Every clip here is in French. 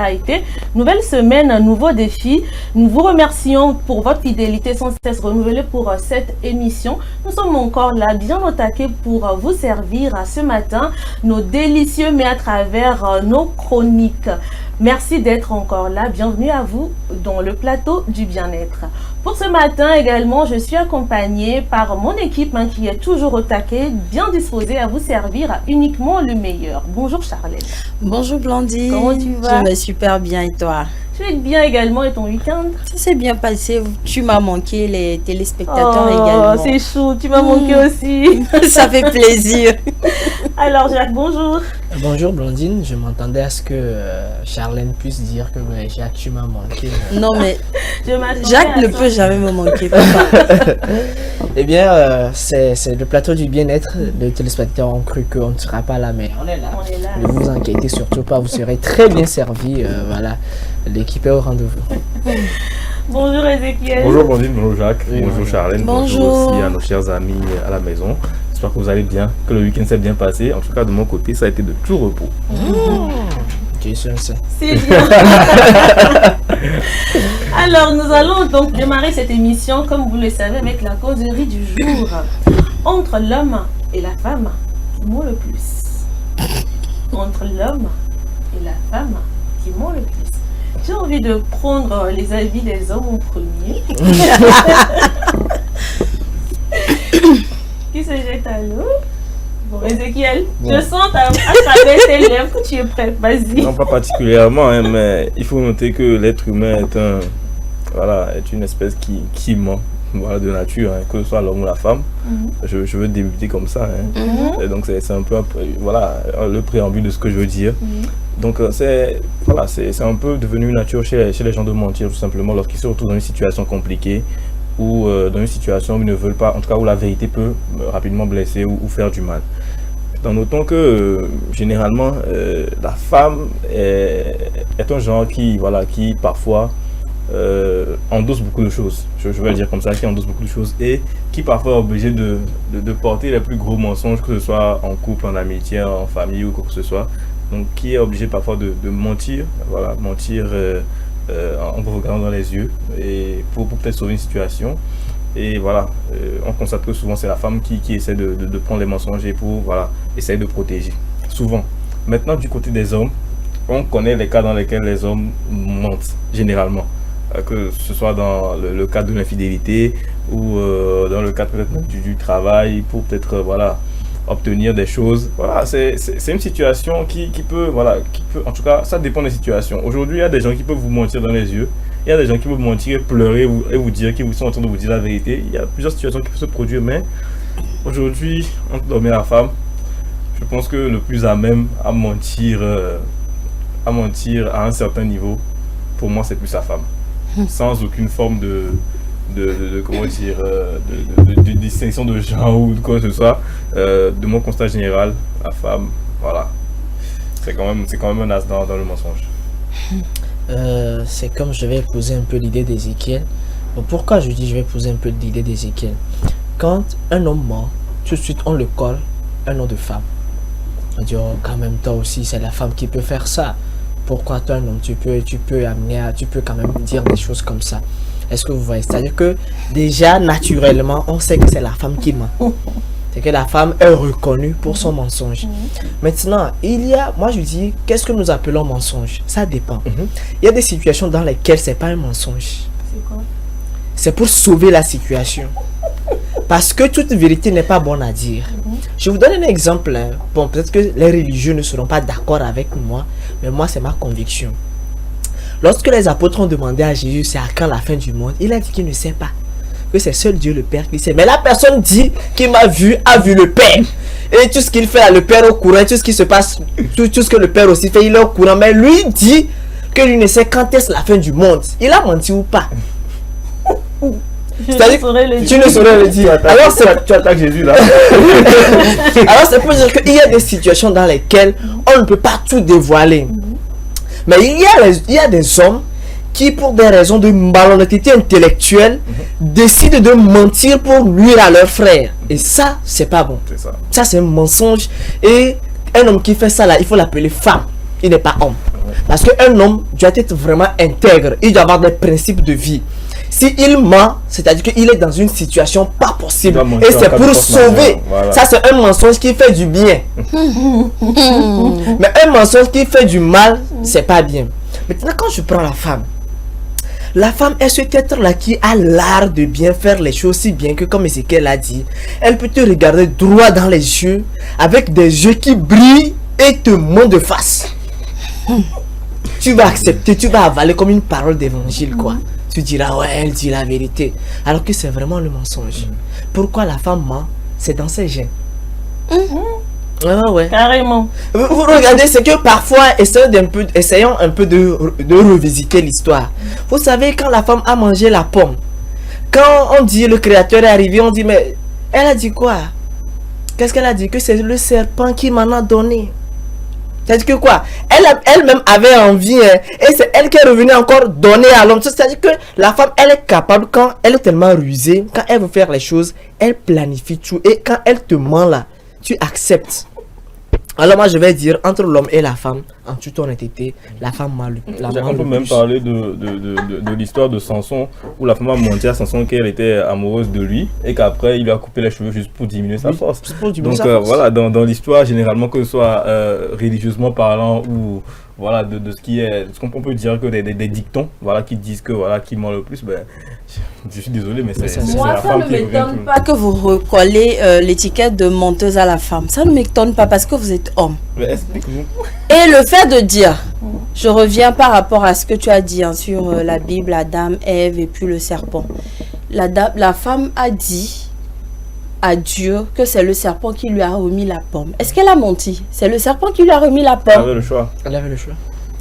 été. Nouvelle semaine, un nouveau défi. Nous vous remercions pour votre fidélité sans cesse renouvelée pour cette émission. Nous sommes encore là, bien au taquet pour vous servir ce matin nos délicieux mets à travers nos chroniques. Merci d'être encore là. Bienvenue à vous dans le plateau du bien-être. Pour ce matin également, je suis accompagnée par mon équipe qui est toujours au taquet, bien disposée à vous servir uniquement le meilleur. Bonjour Charlène. Bonjour Blondine. Comment tu vas? Je vais super bien et toi? Tu es bien également et ton week-end? Ça s'est bien passé. Tu m'as manqué, les téléspectateurs également. Oh, c'est chou, tu m'as manqué aussi. Ça fait plaisir. Alors Jacques, bonjour. Bonjour Blondine, je m'attendais à ce que Charlène puisse dire que Jacques, tu m'as manqué. Non mais Jacques ne peut jamais me manquer. Eh bien, c'est le plateau du bien-être. Les téléspectateurs ont cru qu'on ne sera pas là, mais on est là. Ne vous inquiétez surtout pas, vous serez très bien servis. Voilà, l'équipe est au rendez-vous. Bonjour Ézéchiel. Bonjour Blondine, bonjour Jacques, Oui, bonjour Charlène, bonjour aussi à nos chers amis à la maison. J'espère que vous allez bien, que le week-end s'est bien passé. En tout cas, de mon côté, ça a été de tout repos. Dieu seul sait. C'est bien. Alors, nous allons donc démarrer cette émission, comme vous le savez, avec la causerie du jour. Entre l'homme et la femme, qui ment le plus? Entre l'homme et la femme, qui ment le plus? J'ai envie de prendre les avis des hommes en premier. Qui se jette à l'eau? Bon, Ézéchiel, je sens à travers tes lèvres que tu es prêt. Vas-y. Non, pas particulièrement, mais il faut noter que l'être humain est une espèce qui ment. Voilà, de nature, que ce soit l'homme ou la femme. Je veux débuter comme ça. Et donc c'est un peu le préambule de ce que je veux dire. Donc c'est un peu devenu une nature chez les gens de mentir, tout simplement, lorsqu'ils se retrouvent dans une situation compliquée ou dans une situation où ils ne veulent pas, en tout cas où la vérité peut rapidement blesser ou faire du mal. Notons que généralement la femme est un genre qui parfois endosse beaucoup de choses, je vais le dire comme ça, qui endosse beaucoup de choses et qui parfois est obligé de porter les plus gros mensonges, que ce soit en couple, en amitié, en famille ou quoi que ce soit. Donc qui est obligé parfois de mentir, en vous regardant dans les yeux et pour peut-être sauver une situation. Et voilà, on constate que souvent c'est la femme qui essaie de prendre les mensonges et pour essayer de protéger. Souvent. Maintenant du côté des hommes, on connaît les cas dans lesquels les hommes mentent, généralement. Que ce soit dans le cadre de l'infidélité ou dans le cadre peut-être du travail pour peut-être obtenir des choses. Voilà, c'est une situation qui peut, en tout cas, ça dépend des situations. Aujourd'hui, il y a des gens qui peuvent vous mentir dans les yeux. Il y a des gens qui peuvent mentir et pleurer et vous dire qu'ils sont en train de vous dire la vérité. Il y a plusieurs situations qui peuvent se produire, mais aujourd'hui, entre l'homme et la femme, je pense que le plus à même à mentir à un certain niveau, pour moi, c'est plus sa femme. Sans aucune forme de distinction de genre ou de quoi que ce soit. De mon constat général, la femme, voilà, c'est quand même un as dans le mensonge. C'est comme je vais épouser un peu l'idée d'Ézéchiel. Bon, pourquoi je dis je vais épouser un peu l'idée d'Ézéchiel? Quand un homme ment, tout de suite on le colle un nom de femme. On dit oh, quand même toi aussi c'est la femme qui peut faire ça. Pourquoi toi un homme tu peux quand même dire des choses comme ça? Est-ce que vous voyez? C'est-à-dire que déjà naturellement on sait que c'est la femme qui ment. C'est que la femme est reconnue pour son mensonge. Maintenant, moi je dis, qu'est-ce que nous appelons mensonge? Ça dépend. Il y a des situations dans lesquelles c'est pas un mensonge. C'est quoi? C'est pour sauver la situation. Parce que toute vérité n'est pas bonne à dire. Je vous donne un exemple. Bon, peut-être que les religieux ne seront pas d'accord avec moi, mais moi c'est ma conviction. Lorsque les apôtres ont demandé à Jésus c'est à quand la fin du monde, il a dit qu'il ne sait pas. Que c'est seul Dieu le Père qui sait. Mais la personne dit qu'il m'a vu, a vu le Père. Et tout ce qu'il fait, le Père est au courant. Tout ce qui se passe, tout ce que le Père aussi fait, il est au courant. Mais lui dit que lui ne sait quand est-ce la fin du monde. Il a menti ou pas? C'est-à-dire que tu ne saurais le dire. Alors tu attaques Jésus là. Alors c'est pour dire qu'il y a des situations dans lesquelles on ne peut pas tout dévoiler. Mais il y a des hommes qui, pour des raisons de malhonnêteté intellectuelle, décident de mentir pour nuire à leur frère. Et ça, c'est pas bon. C'est ça. Ça, c'est un mensonge. Et un homme qui fait ça là, il faut l'appeler femme. Il n'est pas homme. Parce qu'un homme doit être vraiment intègre. Il doit avoir des principes de vie. S'il ment, c'est-à-dire qu'il est dans une situation pas possible. Et c'est pour sauver. Voilà. Ça, c'est un mensonge qui fait du bien. Mais un mensonge qui fait du mal, c'est pas bien. Maintenant, quand je prends la femme est cet être-là qui a l'art de bien faire les choses si bien que, comme Ezekiel a dit, elle peut te regarder droit dans les yeux avec des yeux qui brillent et te montent de face. Tu vas accepter, tu vas avaler comme une parole d'évangile, quoi. Tu diras, ouais, elle dit la vérité. Alors que c'est vraiment le mensonge. Pourquoi la femme ment? C'est dans ses gènes. Ah ouais. Carrément. Vous regardez, c'est que parfois, essayons un peu de revisiter l'histoire. Vous savez, quand la femme a mangé la pomme, quand on dit le Créateur est arrivé, on dit, mais elle a dit quoi? Qu'est-ce qu'elle a dit? Que c'est le serpent qui m'en a donné. C'est-à-dire que quoi? Elle-même avait envie, hein, et c'est elle qui est revenue encore donner à l'homme. C'est-à-dire que la femme, elle est capable, quand elle est tellement rusée, quand elle veut faire les choses, elle planifie tout. Et quand elle te ment là, tu acceptes. Alors moi je vais dire, entre l'homme et la femme, en toute honnêteté, la femme ment le plus. On peut même parler de l'histoire de Samson, où la femme a menti à Samson qu'elle était amoureuse de lui, et qu'après il lui a coupé les cheveux juste pour diminuer sa force. Donc voilà, dans l'histoire, généralement, que ce soit religieusement parlant ou voilà, de ce qui est, ce qu'on peut dire que des dictons, voilà, qui disent que voilà, qui ment le plus, ben, je suis désolé, mais c'est moi, la ça femme ne qui revient m'étonne tout. pas que vous recollez l'étiquette de menteuse à la femme. Ça ne m'étonne pas parce que vous êtes homme. Mais explique-nous. Et le fait de dire, je reviens par rapport à ce que tu as dit hein, sur la Bible, Adam, Ève et puis le serpent. La femme a dit à Dieu que c'est le serpent qui lui a remis la pomme. Est-ce qu'elle a menti? C'est le serpent qui lui a remis la pomme. Elle avait le choix. Elle avait le choix.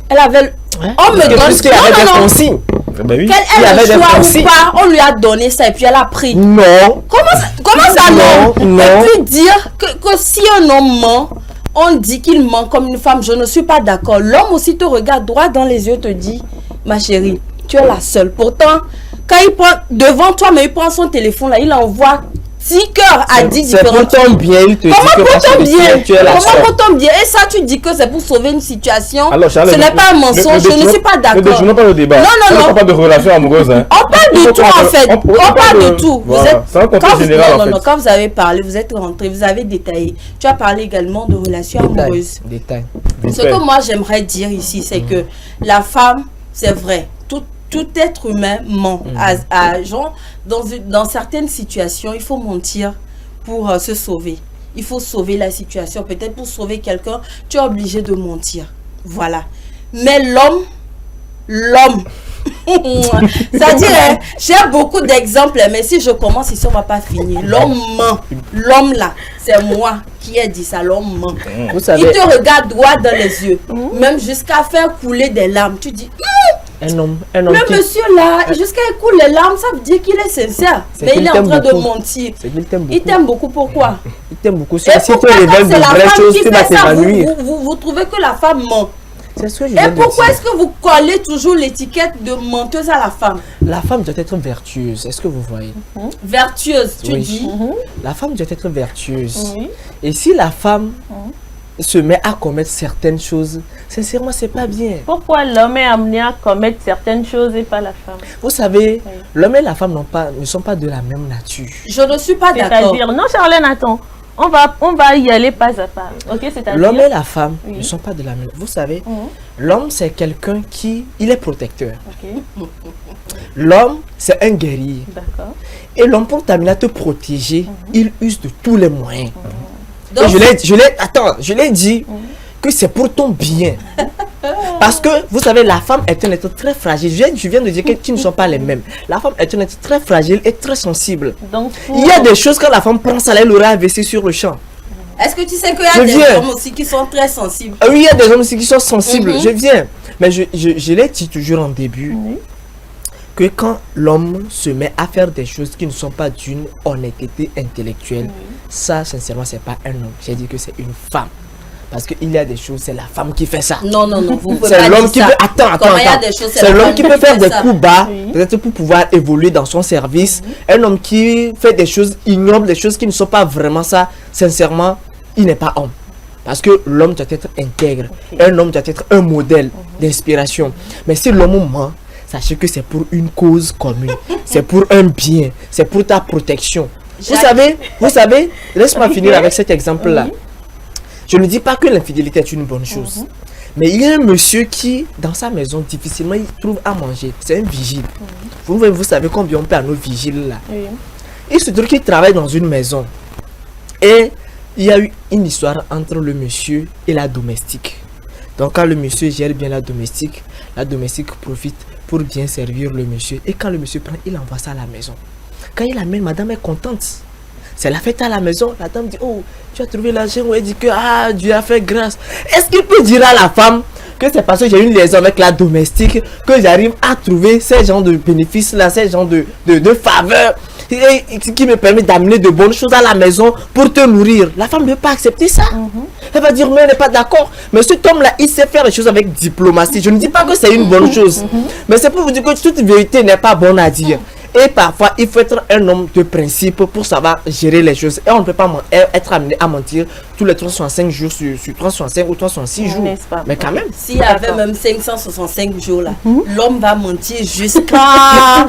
Elle avait le... Ouais. On me donne... Puisqu'il y avait des consignes. Ben oui. Qu'elle ait le choix ou pas, on lui a donné ça et puis elle a pris. Non. Comment ça non? Non. Et puis dire que si un homme ment, on dit qu'il ment comme une femme. Je ne suis pas d'accord. L'homme aussi te regarde droit dans les yeux et te dit, ma chérie, tu es la seule. Pourtant, quand il prend devant toi, mais il prend son téléphone là, il envoie 10 cœurs à 10 différents. C'est pour ton bien, il te dit que parce que tu es la seule. Comment pour ton bien? Et ça, tu dis que c'est pour sauver une situation. Alors, Charles, ce n'est pas un mensonge, je ne suis pas d'accord. Ne détournons pas le débat. Non. On ne parle pas de relation amoureuse. Hein. On parle du tout en fait. On parle de tout. Voilà. C'est un contexte général en fait. Non, quand vous avez parlé, vous êtes rentré, vous avez détaillé. Tu as parlé également de relations amoureuses. Détail. Ce que moi j'aimerais dire ici, c'est que la femme, c'est vrai, tout être humain ment. Genre, dans certaines situations, il faut mentir pour se sauver. Il faut sauver la situation. Peut-être pour sauver quelqu'un, tu es obligé de mentir. Voilà. Mais l'homme, c'est-à-dire, hein, j'ai beaucoup d'exemples, mais si je commence ici, on ne va pas finir. L'homme ment. L'homme là, c'est moi qui ai dit ça, l'homme ment. Vous savez, il te regarde droit dans les yeux, même jusqu'à faire couler des larmes. Tu dis, un homme le monsieur là, jusqu'à il coule les larmes, ça veut dire qu'il est sincère. Mais il est en train de mentir. Il t'aime beaucoup, pourquoi? Il t'aime beaucoup. Si Et tu pourquoi quand révèles c'est de la vraies femme choses, qui tu vas fait ça, t'évanouir. vous trouvez que la femme ment? C'est ce que je Et viens de pourquoi dire. est-ce que vous collez toujours l'étiquette de menteuse à la femme? La femme doit être vertueuse. Est-ce que vous voyez? Vertueuse, tu Oui. dis. La femme doit être vertueuse. Oui. Et si la femme se met à commettre certaines choses, sincèrement, c'est pas bien. Pourquoi l'homme est amené à commettre certaines choses et pas la femme? Vous savez, l'homme et la femme ne sont pas de la même nature. Je ne suis pas d'accord. C'est-à-dire, non Charlène, attends, on va y aller pas à pas. Ok, c'est-à-dire. L'homme et la femme Oui. ne sont pas de la même. Vous savez, l'homme c'est quelqu'un il est protecteur. Ok, L'homme c'est un guerrier. d'accord. Et l'homme pour t'amener à te protéger, il use de tous les moyens. Donc, Et je l'ai dit que c'est pour ton bien. Parce que, vous savez, la femme est un être très fragile. Je viens de dire qu'ils ne sont pas les mêmes. La femme est un être très fragile et très sensible. Donc, Il y a des choses quand la femme prend ça, elle aura AVC sur le champ. est-ce que tu sais qu'il y a des hommes aussi qui sont très sensibles? Oui, il y a des hommes aussi qui sont sensibles. Je viens. Mais je l'ai dit toujours en début. Que quand l'homme se met à faire des choses qui ne sont pas d'une honnêteté intellectuelle, ça, sincèrement, c'est pas un homme. J'ai dit que c'est une femme. Parce qu'il y a des choses, c'est la femme qui fait ça. Non, vous pouvez C'est pas l'homme dire qui ça. peut. Attends. Comment il y a des choses, C'est la l'homme femme qui peut faire fait des ça. coups bas, Oui. peut-être pour pouvoir évoluer dans son service. Un homme qui fait des choses ignobles, des choses qui ne sont pas vraiment ça, sincèrement, il n'est pas homme. Parce que l'homme doit être intègre. Un homme doit être un modèle d'inspiration. Mais si l'homme ment, sachez que c'est pour une cause commune. C'est pour un bien. C'est pour ta protection. Vous savez, laisse-moi finir avec cet exemple-là. Je ne dis pas que l'infidélité est une bonne chose. Mais il y a un monsieur qui, dans sa maison, difficilement, il trouve à manger. C'est un vigile. Vous savez combien on paie à nos vigiles là. Il se trouve qu'il travaille dans une maison. Et il y a eu une histoire entre le monsieur et la domestique. Donc quand le monsieur gère bien la domestique profite pour bien servir le monsieur. Et quand le monsieur prend, il envoie ça à la maison. Quand il amène, madame est contente. C'est la fête à la maison. La dame dit, oh, tu as trouvé l'argent. Elle dit que, ah, Dieu a fait grâce. Est-ce qu'il peut dire à la femme que c'est parce que j'ai une liaison avec la domestique que j'arrive à trouver ces genres de bénéfices-là, ces genres de faveurs qui me permettent d'amener de bonnes choses à la maison pour te nourrir? La femme ne peut pas accepter ça. Elle va dire, mais elle n'est pas d'accord. Mais cet homme-là, il sait faire les choses avec diplomatie. Je ne dis pas que c'est une bonne chose. Mais c'est pour vous dire que toute vérité n'est pas bonne à dire. Et parfois, il faut être un homme de principe pour savoir gérer les choses. Et on ne peut pas être amené à mentir tous les 365 jours sur 365 ou 366 jours. Pas? Mais quand même. S'il y avait même 565 jours là, l'homme va mentir jusqu'à...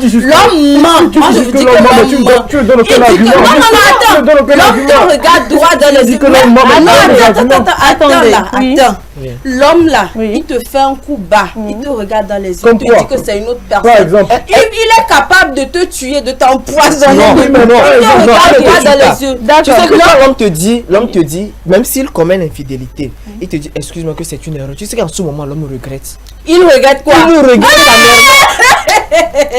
L'homme ment. Moi, je vous dis que l'homme ment. Il dit que... Non, attends. L'homme te regarde droit dans les yeux. Attends. L'homme là, il te fait un coup bas. Il te regarde dans les yeux. Il te dit que c'est une autre personne. Par exemple. Il est capable de te tuer, de t'empoisonner. Non. Il te regarde droit dans les yeux. Tu sais que quand l'homme te dit, même s'il commet l'infidélité, il te dit, excuse-moi que c'est une erreur. Tu sais qu'en ce moment, l'homme regrette. Il regrette quoi? Il regrette sa mère.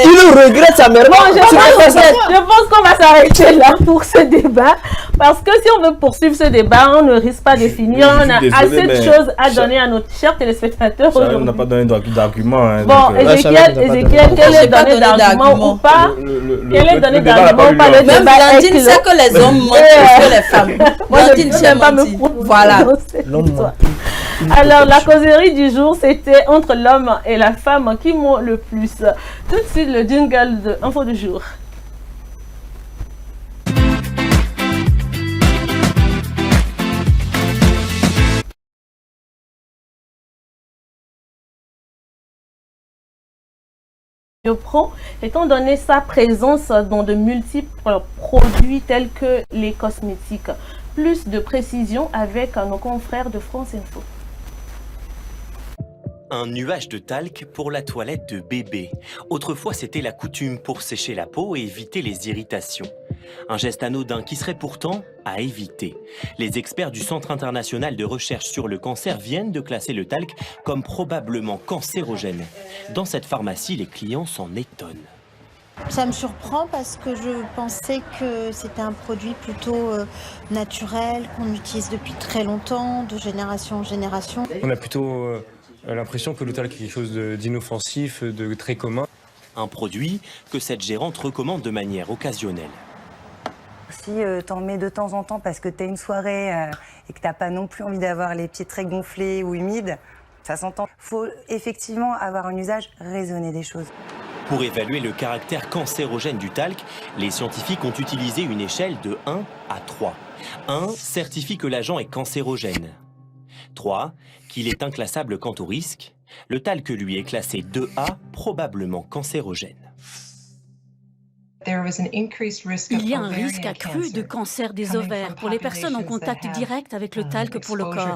Il regrette sa mère. Bon, je pense qu'on va s'arrêter là pour ce débat. Parce que si on veut poursuivre ce débat, on ne risque pas de finir. On a assez de choses à donner à nos chers téléspectateurs. On n'a pas donné d'argument. Bon, Ézéchiel, quel est donné d'argument ou pas? Quel est donné d'argument ou pas? Le Même débat est Blandine sait que les hommes mentent plus que les femmes. Blandine sait pas me mentir. Voilà. Alors, la causerie du jour, c'était entre l'homme et la femme qui ment le plus. Tout de suite, le jingle de Info du jour. Pro, étant donné sa présence dans de multiples produits tels que les cosmétiques. Plus de précision avec nos confrères de France Info. Un nuage de talc pour la toilette de bébé. Autrefois, c'était la coutume pour sécher la peau et éviter les irritations. Un geste anodin qui serait pourtant à éviter. Les experts du Centre international de recherche sur le cancer viennent de classer le talc comme probablement cancérogène. Dans cette pharmacie, les clients s'en étonnent. Ça me surprend parce que je pensais que c'était un produit plutôt naturel, qu'on utilise depuis très longtemps, de génération en génération. On a plutôt l'impression que le talc est quelque chose d'inoffensif, de très commun. Un produit que cette gérante recommande de manière occasionnelle. Si t'en mets de temps en temps parce que t'as une soirée et que t'as pas non plus envie d'avoir les pieds très gonflés ou humides, ça s'entend. Faut effectivement avoir un usage raisonné des choses. Pour évaluer le caractère cancérogène du talc, les scientifiques ont utilisé une échelle de 1 à 3. 1 certifie que l'agent est cancérogène. 3, qu'il est inclassable quant au risque. Le talc, lui, est classé 2A, probablement cancérogène. Il y a un risque accru de cancer des ovaires pour les personnes en contact direct avec le talc pour le corps,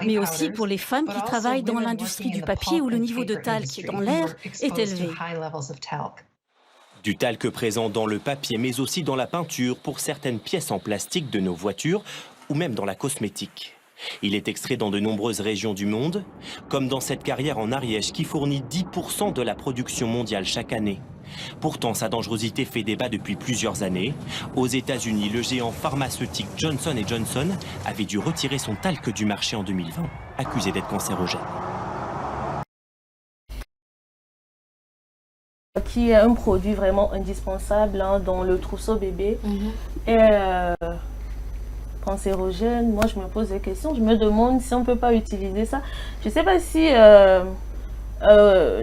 mais aussi pour les femmes qui travaillent dans l'industrie du papier où le niveau de talc dans l'air est élevé. Du talc présent dans le papier, mais aussi dans la peinture pour certaines pièces en plastique de nos voitures ou même dans la cosmétique. Il est extrait dans de nombreuses régions du monde, comme dans cette carrière en Ariège qui fournit 10% de la production mondiale chaque année. Pourtant, sa dangerosité fait débat depuis plusieurs années. Aux États-Unis, le géant pharmaceutique Johnson & Johnson avait dû retirer son talc du marché en 2020, accusé d'être cancérogène. Qui est un produit vraiment indispensable dans le trousseau bébé. Et cancérogène, moi je me pose des questions, je me demande si on ne peut pas utiliser ça. Je ne sais pas si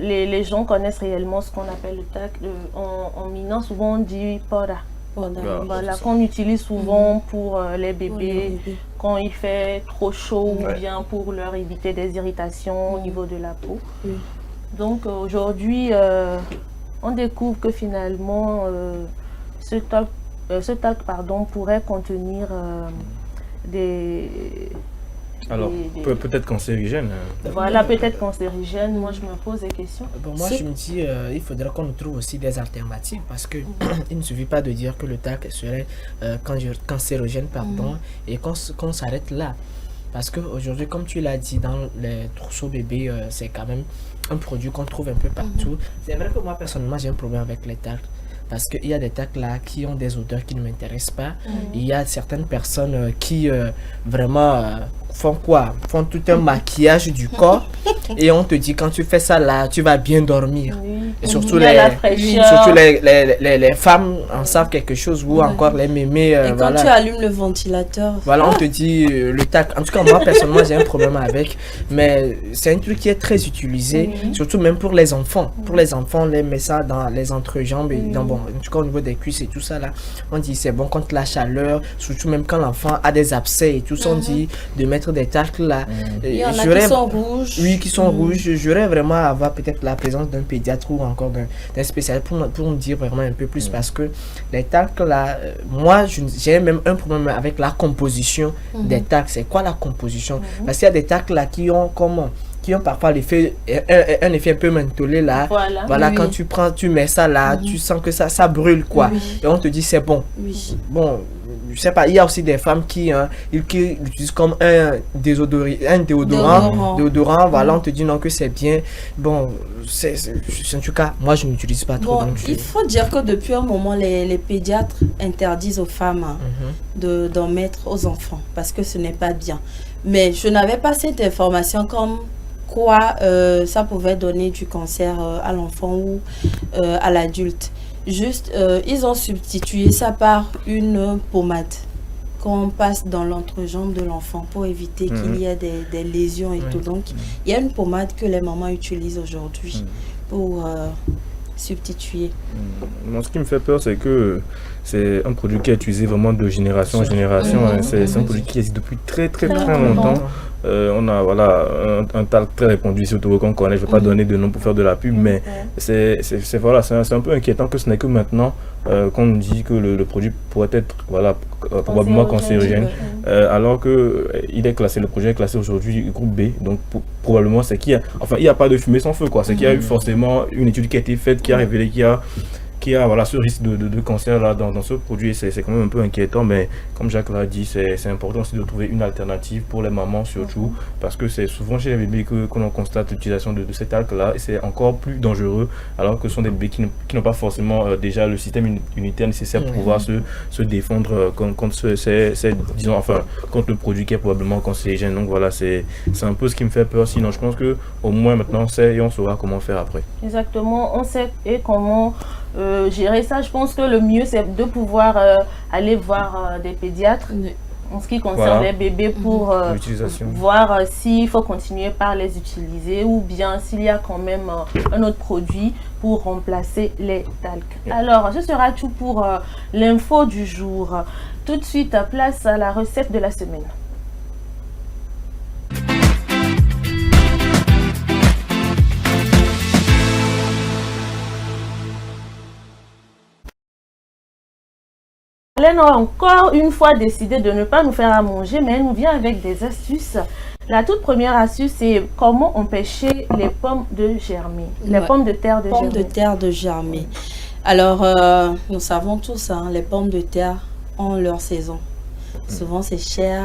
les gens connaissent réellement ce qu'on appelle le talc. En minant, souvent on dit pora. Voilà, qu'on utilise souvent pour les bébés, quand il fait trop chaud ou bien pour leur éviter des irritations au niveau de la peau. Donc aujourd'hui, on découvre que finalement, ce talc pourrait contenir des... Alors, peut-être cancérigène. Voilà, peut-être cancérigène. Moi, je me pose des questions. Bon, moi, je me dis, il faudrait qu'on nous trouve aussi des alternatives parce que il ne suffit pas de dire que le talc serait cancérogène, et qu'on s'arrête là. Parce qu'aujourd'hui, comme tu l'as dit, dans les trousseaux bébés, c'est quand même un produit qu'on trouve un peu partout. C'est vrai que moi, personnellement, j'ai un problème avec les talcs. Parce qu'il y a des talcs là qui ont des odeurs qui ne m'intéressent pas. Il y a certaines personnes qui vraiment font quoi? Font tout un maquillage du corps et on te dit quand tu fais ça là, tu vas bien dormir. Et surtout les femmes en savent quelque chose ou encore les mémés. Et quand tu allumes le ventilateur. Voilà, on te dit le talc. En tout cas, moi personnellement, j'ai un problème avec. Mais c'est un truc qui est très utilisé, surtout même pour les enfants. Pour les enfants, on les met ça dans les entrejambes et en tout cas au niveau des cuisses et tout ça là, on dit c'est bon contre la chaleur, surtout même quand l'enfant a des abcès et tout ça, on dit de mettre des talcs là. Il y en a qui sont rouges. Oui, qui sont rouges. J'aurais vraiment à avoir peut-être la présence d'un pédiatre ou encore d'un spécialiste pour me dire vraiment un peu plus parce que les talcs là, moi j'ai même un problème avec la composition des talcs. C'est quoi la composition? Parce qu'il y a des talcs là qui ont parfois l'effet, un effet un peu mentholé là. Voilà, quand tu mets ça là, tu sens que ça brûle quoi. Et on te dit c'est bon. Bon, je sais pas, il y a aussi des femmes qui l'utilisent comme un déodorant. Voilà, on te dit non que c'est bien. Bon, en tout cas, moi je n'utilise pas trop. Bon, il faut dire que depuis un moment, les pédiatres interdisent aux femmes d'en mettre aux enfants parce que ce n'est pas bien. Mais je n'avais pas cette information comme quoi ça pouvait donner du cancer à l'enfant ou à l'adulte. Juste, ils ont substitué ça par une pommade qu'on passe dans l'entrejambe de l'enfant pour éviter qu'il y ait des lésions et tout. Donc, il y a une pommade que les mamans utilisent aujourd'hui pour substituer. Moi, ce qui me fait peur, c'est que c'est un produit qui est utilisé vraiment de génération en génération. C'est un produit qui existe depuis très longtemps. On a un talc très répandu ici au Togo qu'on connaît. Je ne vais pas donner de nom pour faire de la pub, mais c'est un peu inquiétant que ce n'est que maintenant qu'on nous dit que le produit pourrait être probablement cancérigène, alors qu'il est classé, le projet est classé aujourd'hui groupe B. Donc probablement c'est qu'il y a, il n'y a pas de fumée sans feu quoi. C'est qu'il y a eu forcément une étude qui a été faite qui a révélé qu'il y a ce risque de cancer là dans ce produit. C'est quand même un peu inquiétant, mais comme Jacques l'a dit, c'est important aussi de trouver une alternative pour les mamans surtout, parce que c'est souvent chez les bébés qu'on constate l'utilisation de cet talc là et c'est encore plus dangereux, alors que ce sont des bébés qui n'ont pas forcément déjà le système immunitaire nécessaire pour pouvoir se défendre contre contre le produit qui est probablement cancérigène. Donc voilà, c'est un peu ce qui me fait peur. Sinon je pense que au moins maintenant on saura comment faire après. Exactement, on sait comment gérer ça. Je pense que le mieux c'est de pouvoir aller voir des pédiatres en ce qui concerne les bébés pour voir s'il faut continuer par les utiliser ou bien s'il y a quand même un autre produit pour remplacer les talcs. Alors ce sera tout pour l'info du jour. Tout de suite, place à la recette de la semaine. Hélène a encore une fois décidé de ne pas nous faire à manger, mais elle nous vient avec des astuces. La toute première astuce, c'est comment empêcher les pommes de germer. Les pommes de terre de germer. Pommes de terre de germer. Alors, nous savons tous, les pommes de terre ont leur saison. Souvent, c'est cher.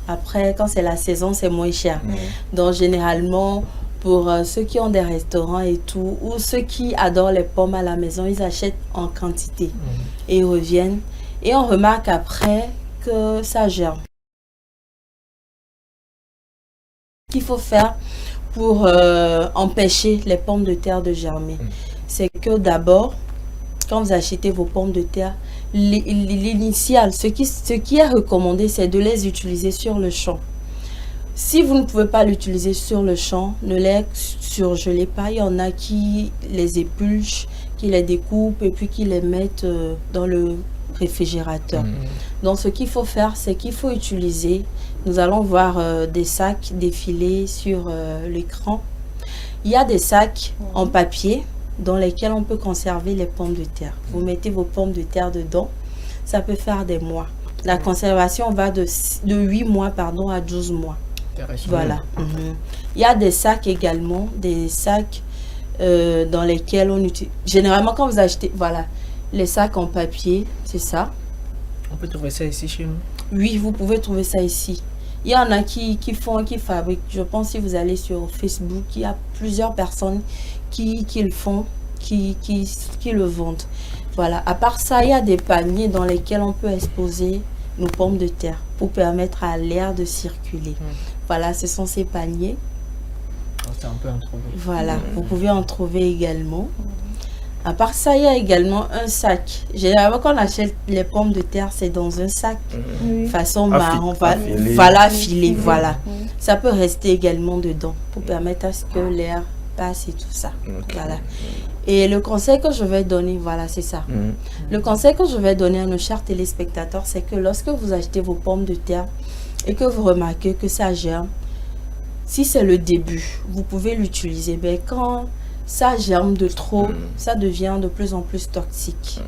Après, quand c'est la saison, c'est moins cher. Donc, généralement, pour ceux qui ont des restaurants et tout, ou ceux qui adorent les pommes à la maison, ils achètent en quantité et ils reviennent. Et on remarque après que ça germe. Ce qu'il faut faire pour empêcher les pommes de terre de germer, c'est que d'abord, quand vous achetez vos pommes de terre, l'initial, ce qui est recommandé, c'est de les utiliser sur le champ. Si vous ne pouvez pas l'utiliser sur le champ, ne les surgelez pas. Il y en a qui les épluchent, qui les découpent et puis qui les mettent dans le réfrigérateur. Donc ce qu'il faut faire, c'est qu'il faut utiliser, nous allons voir des sacs défiler sur l'écran. Il y a des sacs en papier dans lesquels on peut conserver les pommes de terre. Vous mettez vos pommes de terre dedans, ça peut faire des mois. La conservation va de 8 mois à 12 mois. Voilà. Il y a des sacs également, des sacs dans lesquels on utilise. Généralement, quand vous achetez, voilà, les sacs en papier, c'est ça. On peut trouver ça ici chez nous? Oui, vous pouvez trouver ça ici. Il y en a qui fabriquent. Je pense que si vous allez sur Facebook, il y a plusieurs personnes qui le font, qui le vendent. Voilà. À part ça, il y a des paniers dans lesquels on peut exposer nos pommes de terre pour permettre à l'air de circuler. Voilà, ce sont ces paniers. On peut en trouver. Voilà, vous pouvez en trouver également. À part ça, il y a également un sac. Généralement, quand on achète les pommes de terre, c'est dans un sac. Façon marron, affilé. Voilà. Ça peut rester également dedans pour permettre à ce que l'air passe et tout ça. Voilà. Et le conseil que je vais donner, voilà, c'est ça. Le conseil que je vais donner à nos chers téléspectateurs, c'est que lorsque vous achetez vos pommes de terre et que vous remarquez que ça germe, si c'est le début, vous pouvez l'utiliser. Mais quand ça germe de trop, ça devient de plus en plus toxique.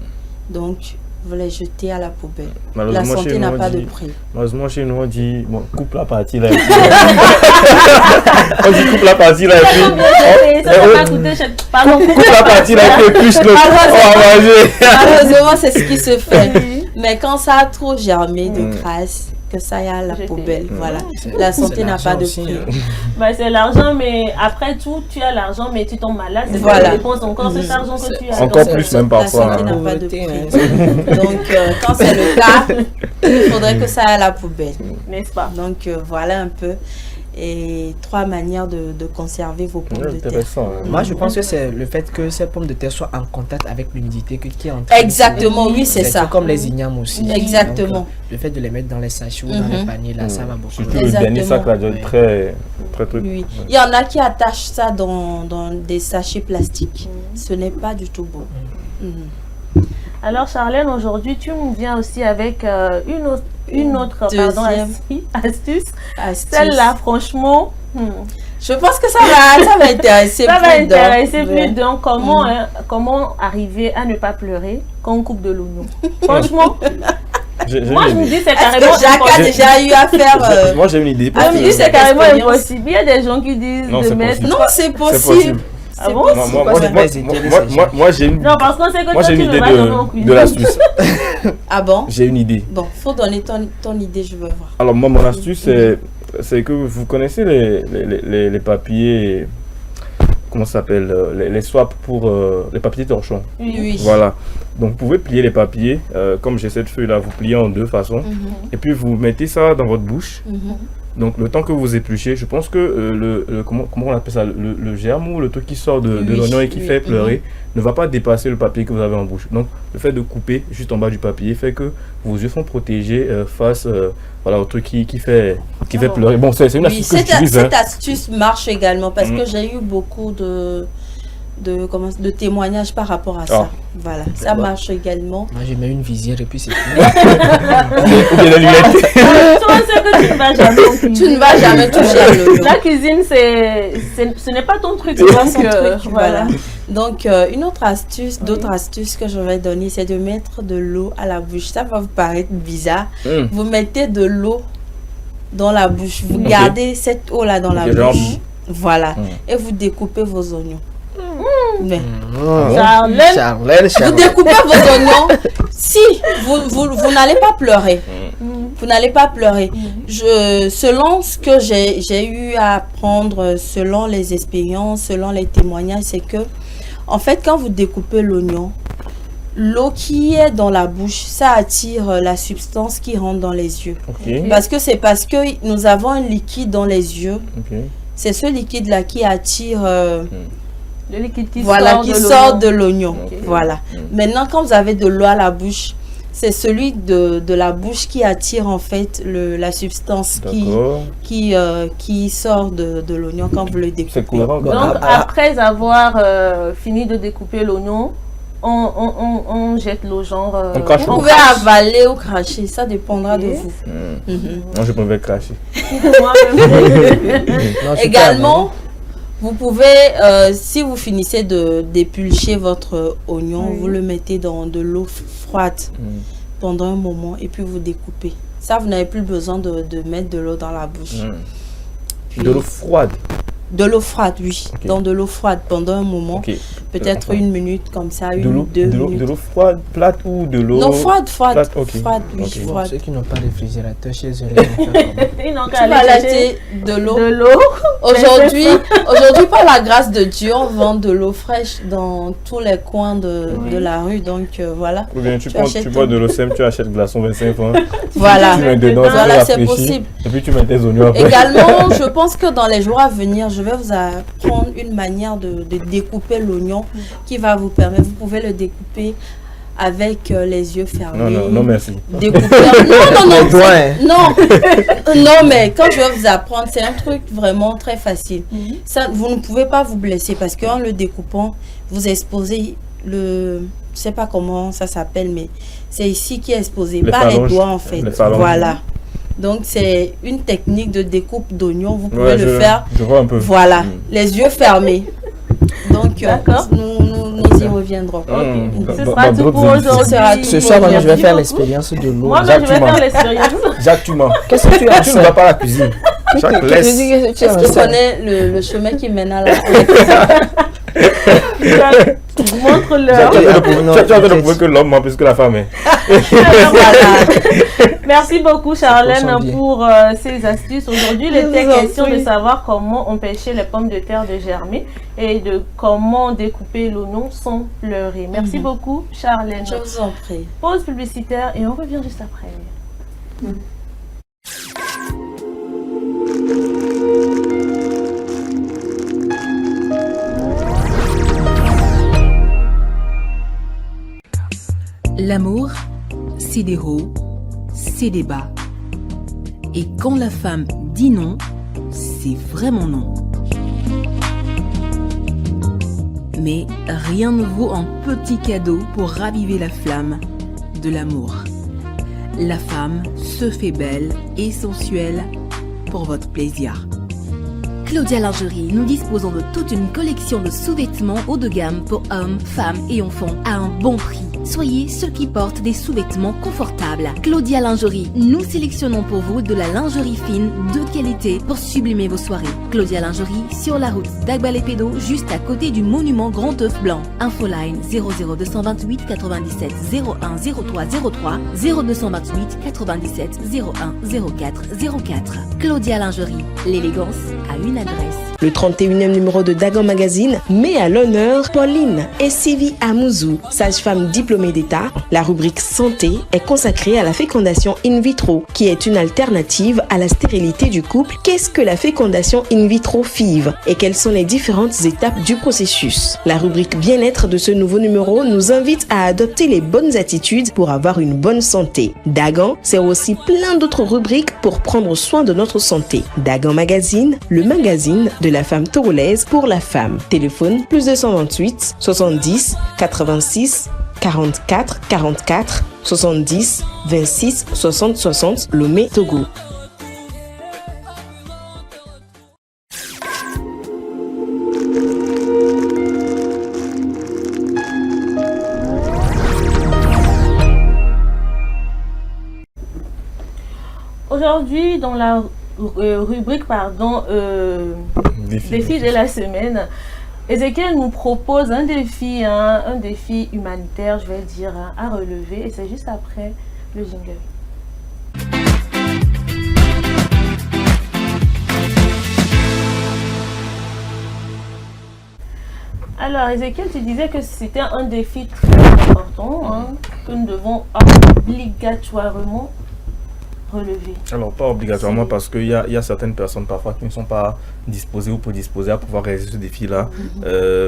Donc, vous les jetez à la poubelle. La santé n'a pas de prix. Malheureusement, chez nous, on dit, bon, coupe la partie là. On dit coupe la partie là. Coupe la partie là et puis plus le. Malheureusement, c'est ce qui se fait. Mais quand ça a trop germé de crasse, que ça aille à la poubelle, voilà. La santé n'a pas de prix. C'est l'argent, mais après tout, tu as l'argent, mais tu tombes malade. C'est voilà. Tu dépenses encore cet argent que tu as. Encore plus même parfois. La santé n'a pas de prix. Donc, quand c'est le cas, il faudrait que ça aille à la poubelle. N'est-ce pas? Donc, voilà un peu. Et 3 manières de conserver vos pommes de terre. Moi, je pense que c'est le fait que ces pommes de terre soient en contact avec l'humidité qui est en train. Exactement, oui, c'est ça. Comme les ignames aussi. Exactement. Donc, le fait de les mettre dans les sachets ou dans les paniers, là, ça va beaucoup. Surtout le dernier sac, là, doit être très truc. Oui. Il y en a qui attachent ça dans des sachets plastiques. Ce n'est pas du tout beau. Alors, Charlène, aujourd'hui, tu nous viens aussi avec une autre astuce. Celle-là, franchement, je pense que ça va intéresser plus d'un. Comment arriver à ne pas pleurer quand on coupe de l'oignon? Franchement, moi je me dis c'est carrément Jacques a déjà eu à faire. Moi j'ai une idée. Je me dis c'est carrément impossible. Il y a des gens qui disent de mettre. Non, c'est possible. Ah bon? Moi j'ai une. Non, parce qu'on sait que moi j'ai une idée de l'astuce. Ah bon? J'ai une idée. Bon, faut donner ton idée, je veux voir. Alors moi mon astuce c'est que vous connaissez les papiers, comment ça s'appelle, les swaps pour les papiers torchons. Oui. Voilà. Donc vous pouvez plier les papiers, comme j'ai cette feuille là, vous pliez en 2 façons. Et puis vous mettez ça dans votre bouche. Donc le temps que vous épluchez, je pense que comment on appelle ça, le germe ou le truc qui sort de l'oignon et qui fait pleurer ne va pas dépasser le papier que vous avez en bouche. Donc le fait de couper juste en bas du papier fait que vos yeux sont protégés face voilà, au truc qui fait pleurer. Bon, c'est une astuce que j'utilise. Cette astuce marche également parce que j'ai eu beaucoup de témoignages par rapport à ça. Voilà, ça marche également. Moi, je mets une visière et puis c'est tout. Ou bien la lunette. Tu ne vas jamais toucher à l'oignon. La cuisine, ce n'est pas ton truc. Voilà. Donc, une autre astuce, d'autres astuces que je vais donner, c'est de mettre de l'eau à la bouche. Ça va vous paraître bizarre. Vous mettez de l'eau dans la bouche. Vous gardez cette eau-là dans la bouche. Voilà. Et vous découpez vos oignons. Charlène. Vous découpez vos oignons. Si vous n'allez pas pleurer. Vous n'allez pas pleurer. Selon ce que j'ai eu à apprendre, selon les expériences, selon les témoignages, c'est que, en fait, quand vous découpez l'oignon, l'eau qui est dans la bouche, ça attire la substance qui rentre dans les yeux. Parce que nous avons un liquide dans les yeux. C'est ce liquide-là qui attire... le liquide qui sort de l'oignon. Voilà. Maintenant, quand vous avez de l'eau à la bouche, c'est celui de la bouche qui attire en fait la substance qui sort de l'oignon quand vous le découpez. Donc, après avoir fini de découper l'oignon, on on jette l'eau, genre... On crache. Vous pouvez avaler ou cracher, ça dépendra de vous. Moi, je préfère cracher. Non, Également, vous pouvez, si vous finissez d'épulcher votre oignon, vous le mettez dans de l'eau froide pendant un moment et puis vous découpez. Ça, vous n'avez plus besoin de mettre de l'eau dans la bouche. De l'eau froide. De l'eau froide, oui. Dans de l'eau froide pendant un moment. Peut-être 1 minute comme ça, 1 ou 2 minutes. De l'eau froide, plate ou de l'eau... Non, froide. Plate, Froide, oui, froide. Ceux qui n'ont pas de réfrigérateur chez eux, Ils n'ont Tu qu'à vas aller acheter de l'eau. de l'eau. Aujourd'hui, par la grâce de Dieu, on vend de l'eau fraîche dans tous les coins de la rue. Donc voilà. Ou bien tu bois de l'eau simple, tu achètes glaçon 25 francs. Voilà. Tu mets dedans, Voilà, c'est possible. Et puis tu mets tes oignons après. Également, je pense que dans les jours à venir, je vais vous apprendre une manière de découper l'oignon qui va vous permettre. Vous pouvez le découper avec les yeux fermés. Non, merci. Découper. Non, mais quand je vais vous apprendre, c'est un truc vraiment très facile. Ça, vous ne pouvez pas vous blesser parce qu'en le découpant, vous exposez je sais pas comment ça s'appelle, mais c'est ici qui est exposé, pas les doigts en fait. Voilà. Donc c'est une technique de découpe d'oignon. Vous pouvez le faire. Je vois un peu. Voilà, les yeux fermés. Donc nous y reviendrons. Ce sera tout pour aujourd'hui. Ce soir, je vais faire l'expérience de l'eau. Moi, je vais faire l'expérience. Jacques, tu mens. Qu'est-ce que tu as Tu ne vas pas à la cuisine. Jacques, laisse. Est-ce qu'il connaît le chemin qui mène à la... Montre-leur. Tu as de prouver que l'homme ment plus que la femme. Merci beaucoup Charlène pour ces astuces. Aujourd'hui, il était question de savoir comment empêcher les pommes de terre de germer et de comment découper l'oignon sans pleurer. Merci beaucoup Charlène. Je vous en prie. Pause publicitaire et on revient juste après. L'amour, c'est des hauts, c'est des bas. Et quand la femme dit non, c'est vraiment non. Mais rien ne vaut un petit cadeau pour raviver la flamme de l'amour. La femme se fait belle et sensuelle pour votre plaisir. Claudia Lingerie, nous disposons de toute une collection de sous-vêtements haut de gamme pour hommes, femmes et enfants à un bon prix. Soyez ceux qui portent des sous-vêtements confortables. Claudia Lingerie, nous sélectionnons pour vous de la lingerie fine de qualité pour sublimer vos soirées. Claudia Lingerie sur la route d'Agbalépédo, juste à côté du monument Grand Œuf Blanc. Infoline 00228 97 01 03 03 0228 97 01 04 04. Claudia Lingerie, l'élégance à une adresse. Le 31e numéro de Dagon Magazine met à l'honneur Pauline Essivi Amouzou, sage-femme diplômée d'État. La rubrique santé est consacrée à la fécondation in vitro, qui est une alternative à la stérilité du couple. Qu'est-ce que la fécondation in vitro FIV et quelles sont les différentes étapes du processus? La rubrique bien-être de ce nouveau numéro nous invite à adopter les bonnes attitudes pour avoir une bonne santé. Dagon, c'est aussi plein d'autres rubriques pour prendre soin de notre santé. Dagon Magazine, le magazine de la femme togolaise pour la femme. Téléphone plus 228 70 86 44 44 70 26 60 60 Lomé, Togo. Aujourd'hui, dans la rubrique défi de la semaine, Ezekiel nous propose un défi humanitaire, je vais dire, à relever, et c'est juste après le jingle. Alors Ezekiel, tu disais que c'était un défi très important, que nous devons obligatoirement relever? Alors, pas obligatoirement, parce qu'il y a certaines personnes parfois qui ne sont pas disposées ou prédisposées à pouvoir réaliser ce défi-là.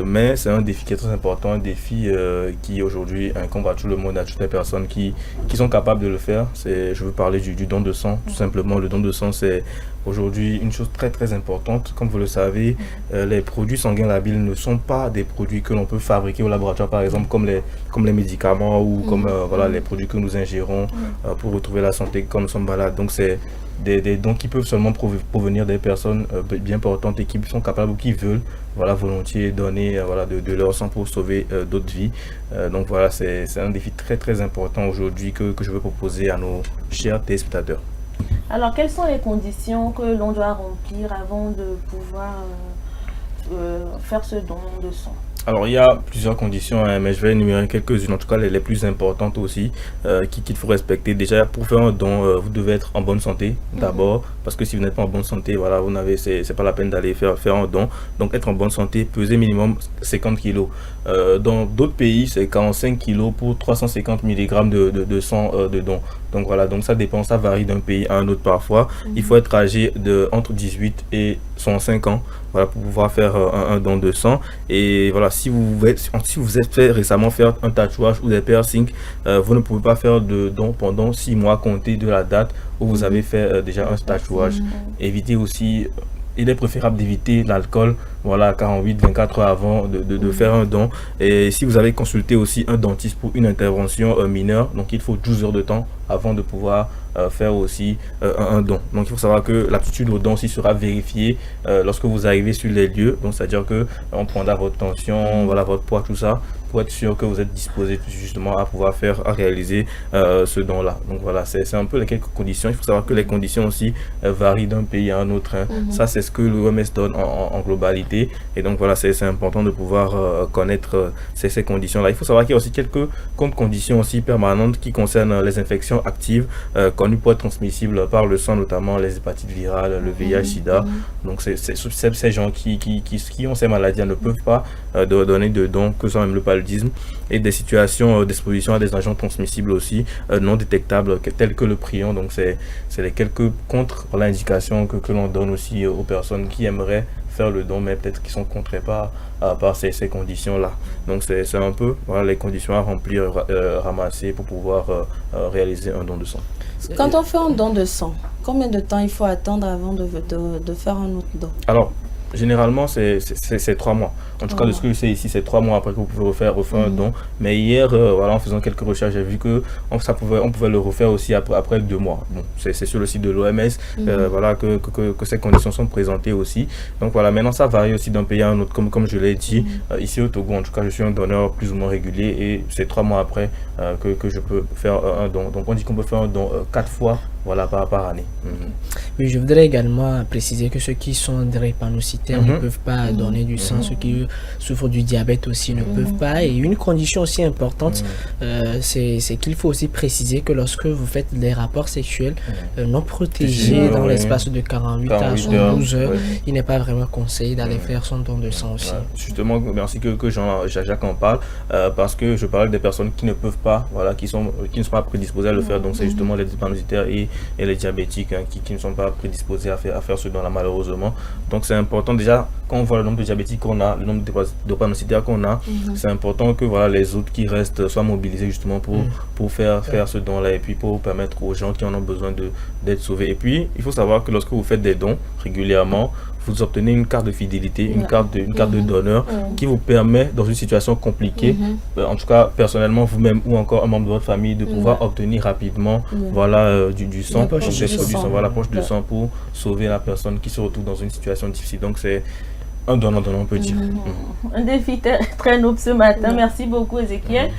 Mais c'est un défi qui est très important, un défi qui aujourd'hui incombe à tout le monde, à toutes les personnes qui sont capables de le faire. Je veux parler du don de sang, tout simplement. Le don de sang, c'est aujourd'hui une chose très très importante. Comme vous le savez, les produits sanguins labiles ne sont pas des produits que l'on peut fabriquer au laboratoire, par exemple, comme les médicaments ou comme voilà, les produits que nous ingérons pour retrouver la santé quand nous sommes malades. Donc c'est des dons qui peuvent seulement provenir des personnes bien portantes et qui sont capables ou qui veulent volontiers donner de leur sang pour sauver d'autres vies. Donc voilà, c'est un défi très très important aujourd'hui que je veux proposer à nos chers téléspectateurs. Alors, quelles sont les conditions que l'on doit remplir avant de pouvoir faire ce don de sang? Alors, il y a plusieurs conditions, mais je vais énumérer quelques-unes, en tout cas les plus importantes aussi, qu'il faut respecter. Déjà, pour faire un don, vous devez être en bonne santé d'abord, parce que si vous n'êtes pas en bonne santé, voilà, c'est pas la peine d'aller faire un don. Donc, être en bonne santé, peser minimum 50 kg. Dans d'autres pays, c'est 45 kg pour 350 mg de sang de don. Donc voilà, donc ça dépend, ça varie d'un pays à un autre parfois. Il faut être âgé entre 18 et 65 ans. Voilà, pour pouvoir faire un don de sang. Et voilà, si vous êtes fait récemment faire un tatouage ou des piercings, vous ne pouvez pas faire de don pendant 6 mois comptés de la date où vous avez fait déjà un tatouage. Évitez aussi, il est préférable d'éviter l'alcool, voilà, 48-24 heures avant de faire un don. Et si vous avez consulté aussi un dentiste pour une intervention mineure, donc il faut 12 heures de temps avant de pouvoir faire aussi un don. Donc il faut savoir que l'aptitude au don aussi sera vérifiée lorsque vous arrivez sur les lieux. Donc c'est-à-dire que on prendra votre tension, voilà, votre poids, tout ça, pour être sûr que vous êtes disposé justement à pouvoir réaliser ce don-là. Donc voilà, c'est un peu les quelques conditions. Il faut savoir que les conditions aussi varient d'un pays à un autre. Ça, c'est ce que l'OMS donne en globalité. Et donc voilà, c'est important de pouvoir connaître ces conditions-là. Il faut savoir qu'il y a aussi quelques conditions aussi permanentes qui concernent les infections actives connues pour être transmissibles par le sang, notamment les hépatites virales, le VIH, SIDA. Donc ces gens qui ont ces maladies ne peuvent pas donner de dons, que ce soit même le paludisme, et des situations d'exposition à des agents transmissibles aussi non détectables tels que le prion. Donc c'est les quelques contre-indications que l'on donne aussi aux personnes qui aimeraient faire le don, mais peut-être qu'ils sont contraints par ces conditions-là. Donc c'est un peu les conditions à remplir, ramasser pour pouvoir réaliser un don de sang. Quand on fait un don de sang, combien de temps il faut attendre avant de faire un autre don? Alors, généralement, c'est 3 mois. En tout cas, de ce que je sais ici, c'est 3 mois après que vous pouvez refaire un don. Mais hier, en faisant quelques recherches, j'ai vu que on pouvait le refaire aussi après 2 mois. Bon, c'est sur le site de l'OMS que ces conditions sont présentées aussi. Donc voilà, maintenant ça varie aussi d'un pays à un autre, comme je l'ai dit. Ici au Togo, en tout cas, je suis un donneur plus ou moins régulier et c'est 3 mois après que je peux faire un don. Donc on dit qu'on peut faire un don 4 fois par année. Mais je voudrais également préciser que ceux qui sont drépanocytaires ne peuvent pas donner du sang, ceux qui souffrent du diabète aussi ne peuvent pas. Et une condition aussi importante, c'est qu'il faut aussi préciser que lorsque vous faites des rapports sexuels non protégés dans l'espace de 48 à 72 heures, il n'est pas vraiment conseillé d'aller faire son don de sang aussi. Justement, merci que Jean-Jacques en parle, parce que je parle des personnes qui ne peuvent pas, qui ne sont pas prédisposées à le faire. Donc c'est justement les drépanocytaires et les diabétiques qui ne sont pas prédisposés à faire ce don-là, malheureusement. Donc c'est important déjà, quand on voit le nombre de diabétiques qu'on a, le nombre de drépanocytaires qu'on a, c'est important que les autres qui restent soient mobilisés justement pour faire ce don-là et puis pour permettre aux gens qui en ont besoin d'être sauvés. Et puis, il faut savoir que lorsque vous faites des dons régulièrement, vous obtenez une carte de fidélité, une carte de donneur qui vous permet, dans une situation compliquée, en tout cas personnellement vous-même ou encore un membre de votre famille, de pouvoir obtenir rapidement du sang, la poche de sang pour sauver la personne qui se retrouve dans une situation difficile. Donc c'est un donnant, on peut dire. Un défi très noble ce matin. Merci beaucoup, Ézéchiel.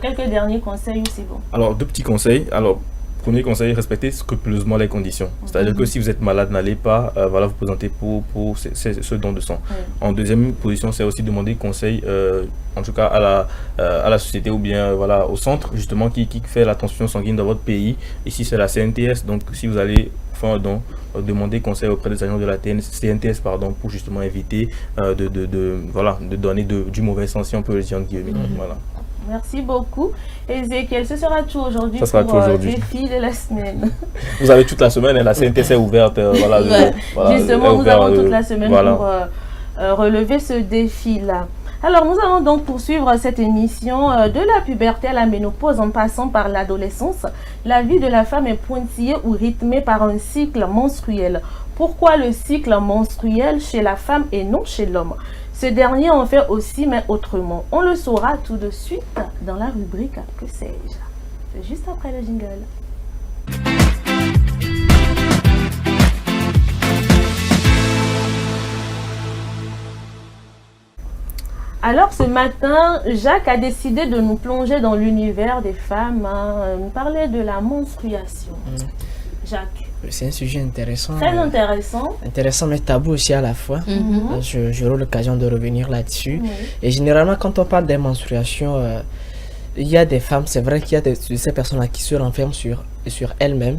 Quelques derniers conseils ou c'est bon? Alors, 2 petits conseils. Alors, premier conseil, respectez scrupuleusement les conditions. C'est-à-dire que si vous êtes malade, n'allez pas vous présenter pour ce don de sang. En deuxième position, c'est aussi demander conseil, en tout cas à la société ou bien au centre justement qui fait la transfusion sanguine dans votre pays. Ici, c'est la CNTS. Donc, si vous allez faire un don, demandez conseil auprès des agents de la CNTS pour justement éviter de donner du mauvais sang, si on peut le dire en guillemets. Merci beaucoup. Ezekiel, ce sera tout aujourd'hui Ça sera pour tout aujourd'hui. défi de la semaine. Vous avez toute la semaine, la CNTS est ouverte. Justement, nous avons toute la semaine voilà. pour relever ce défi-là. Alors, nous allons donc poursuivre cette émission de la puberté à la ménopause en passant par l'adolescence. La vie de la femme est pointillée ou rythmée par un cycle menstruel. Pourquoi le cycle menstruel chez la femme et non chez l'homme? Ce dernier en fait aussi, mais autrement. On le saura tout de suite dans la rubrique « Que sais-je ?» C'est juste après le jingle. Alors ce matin, Jacques a décidé de nous plonger dans l'univers des femmes, nous parler de la menstruation. Jacques. C'est un sujet intéressant. Très intéressant. Intéressant mais tabou aussi à la fois. J'aurai l'occasion de revenir là-dessus. Et généralement quand on parle des menstruations, il y a des femmes, c'est vrai qu'il y a de ces personnes-là qui se renferment sur elles-mêmes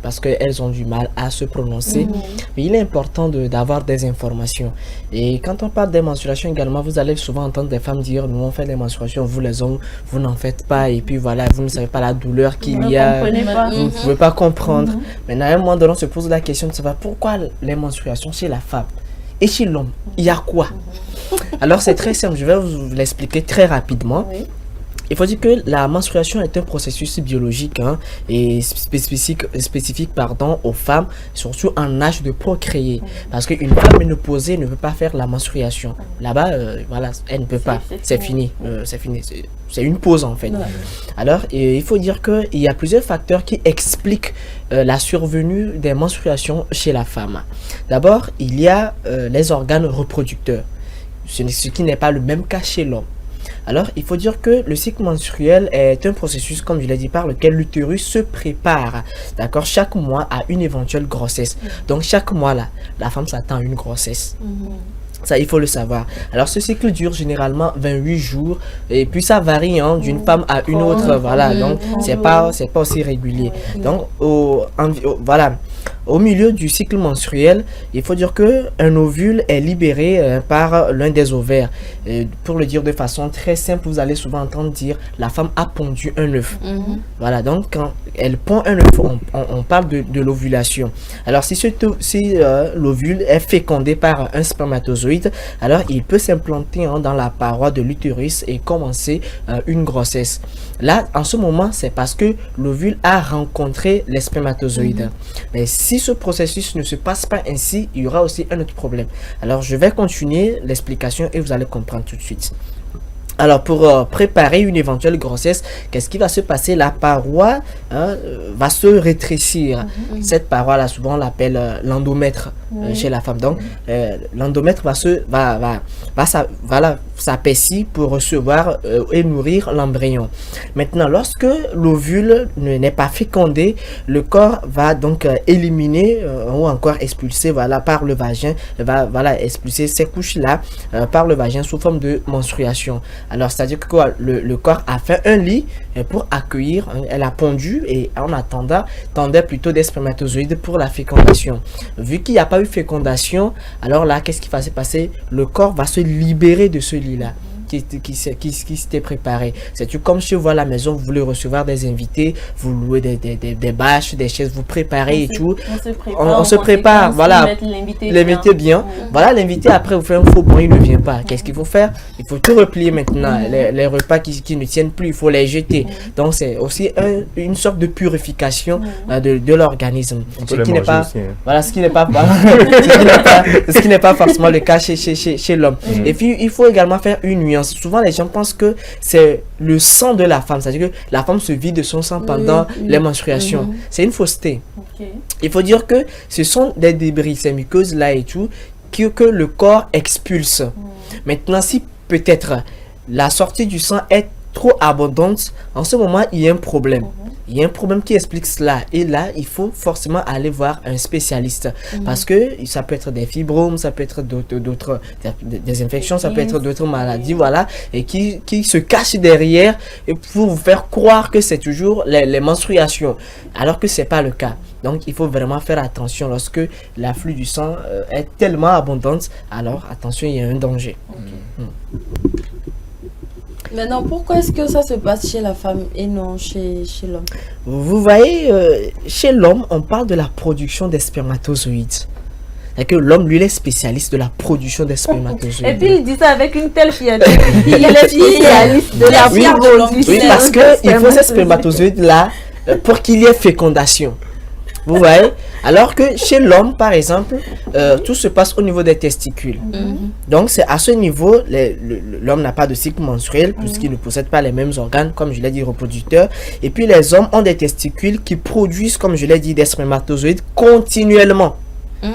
parce qu'elles ont du mal à se prononcer. Mais il est important d'avoir des informations. Et quand on parle des menstruations également, vous allez souvent entendre des femmes dire « Nous on fait des menstruations, vous les hommes, vous n'en faites pas. Et puis voilà, vous ne savez pas la douleur qu'il y a. Vous ne pouvez pas comprendre. » Maintenant, à un moment donné, on se pose la question de savoir pourquoi les menstruations chez la femme et chez l'homme, il y a quoi? Alors c'est très simple, je vais vous l'expliquer très rapidement. Il faut dire que la menstruation est un processus biologique et spécifique aux femmes, surtout en âge de procréer. Parce qu'une femme ménopausée ne peut pas faire la menstruation. Là-bas, voilà, elle ne peut pas. C'est fini. C'est une pause en fait. Alors, il faut dire qu'il y a plusieurs facteurs qui expliquent la survenue des menstruations chez la femme. D'abord, il y a les organes reproducteurs, ce qui n'est pas le même cas chez l'homme. Alors, il faut dire que le cycle menstruel est un processus, comme je l'ai dit, par lequel l'utérus se prépare, d'accord, chaque mois à une éventuelle grossesse. Donc, chaque mois, là, la femme s'attend à une grossesse. Ça, il faut le savoir. Alors, ce cycle dure généralement 28 jours et puis ça varie d'une femme à une autre. Voilà, donc c'est pas aussi régulier. Donc, voilà. Au milieu du cycle menstruel, il faut dire qu'un ovule est libéré par l'un des ovaires. Pour le dire de façon très simple, vous allez souvent entendre dire la femme a pondu un œuf. Voilà, donc quand elle pond un œuf, on parle de l'ovulation. Alors si l'ovule est fécondé par un spermatozoïde, alors il peut s'implanter dans la paroi de l'utérus et commencer une grossesse. Là, en ce moment, c'est parce que l'ovule a rencontré les spermatozoïdes. Mais si ce processus ne se passe pas ainsi, il y aura aussi un autre problème. Alors, je vais continuer l'explication et vous allez comprendre tout de suite. Alors, pour préparer une éventuelle grossesse, qu'est-ce qui va se passer? La paroi va se rétrécir. Cette paroi-là, souvent, on l'appelle l'endomètre chez la femme. Donc, l'endomètre va s'apaisir pour recevoir et nourrir l'embryon. Maintenant, lorsque l'ovule n'est pas fécondé, le corps va donc éliminer ou encore expulser par le vagin, expulser ces couches-là par le vagin sous forme de menstruation. Alors, c'est-à-dire que le corps a fait un lit pour accueillir, elle a pondu et en attendant, tendait plutôt des spermatozoïdes pour la fécondation. Vu qu'il n'y a pas eu fécondation, alors là, qu'est-ce qui va se passer? Le corps va se libérer de ce lit-là qui s'était préparé. C'est comme chez vous à la maison, vous voulez recevoir des invités, vous louez des bâches, des chaises, vous préparez on se prépare, voilà, l'invité bien. Voilà, l'invité après vous fait un faux bon, il ne vient pas. Qu'est-ce qu'il faut faire? Il faut tout replier maintenant. Les repas qui ne tiennent plus, il faut les jeter. Donc c'est aussi une sorte de purification de l'organisme. Ce qui n'est pas, voilà, ce qui n'est pas forcément le cas chez l'homme. Et puis il faut également faire une nuance. Souvent les gens pensent que c'est le sang de la femme, c'est-à-dire que la femme se vide de son sang pendant les menstruations. C'est une fausseté. Il faut dire que ce sont des débris, ces muqueuses là et tout, que le corps expulse. Maintenant, si peut-être la sortie du sang est trop abondante, en ce moment il y a un problème. Il y a un problème qui explique cela. Et là, il faut forcément aller voir un spécialiste. Parce que ça peut être des fibromes, ça peut être des infections, ça peut être d'autres maladies, voilà. Et qui se cachent derrière et pour vous faire croire que c'est toujours les menstruations. Alors que ce n'est pas le cas. Donc, il faut vraiment faire attention. Lorsque l'afflux du sang est tellement abondante, alors attention, il y a un danger. Maintenant, pourquoi est-ce que ça se passe chez la femme et non chez l'homme? Vous voyez, chez l'homme, on parle de la production des spermatozoïdes. C'est que l'homme, lui, il est spécialiste de la production des spermatozoïdes. Et puis il dit ça avec une telle fierté. Il est spécialiste de la production. Oui, parce qu'il faut ces spermatozoïdes-là pour qu'il y ait fécondation. Vous voyez? Alors que chez l'homme, par exemple, tout se passe au niveau des testicules. Donc, c'est à ce niveau, l'homme n'a pas de cycle menstruel puisqu'il ne possède pas les mêmes organes, comme je l'ai dit, reproducteurs. Et puis, les hommes ont des testicules qui produisent, comme je l'ai dit, des spermatozoïdes continuellement.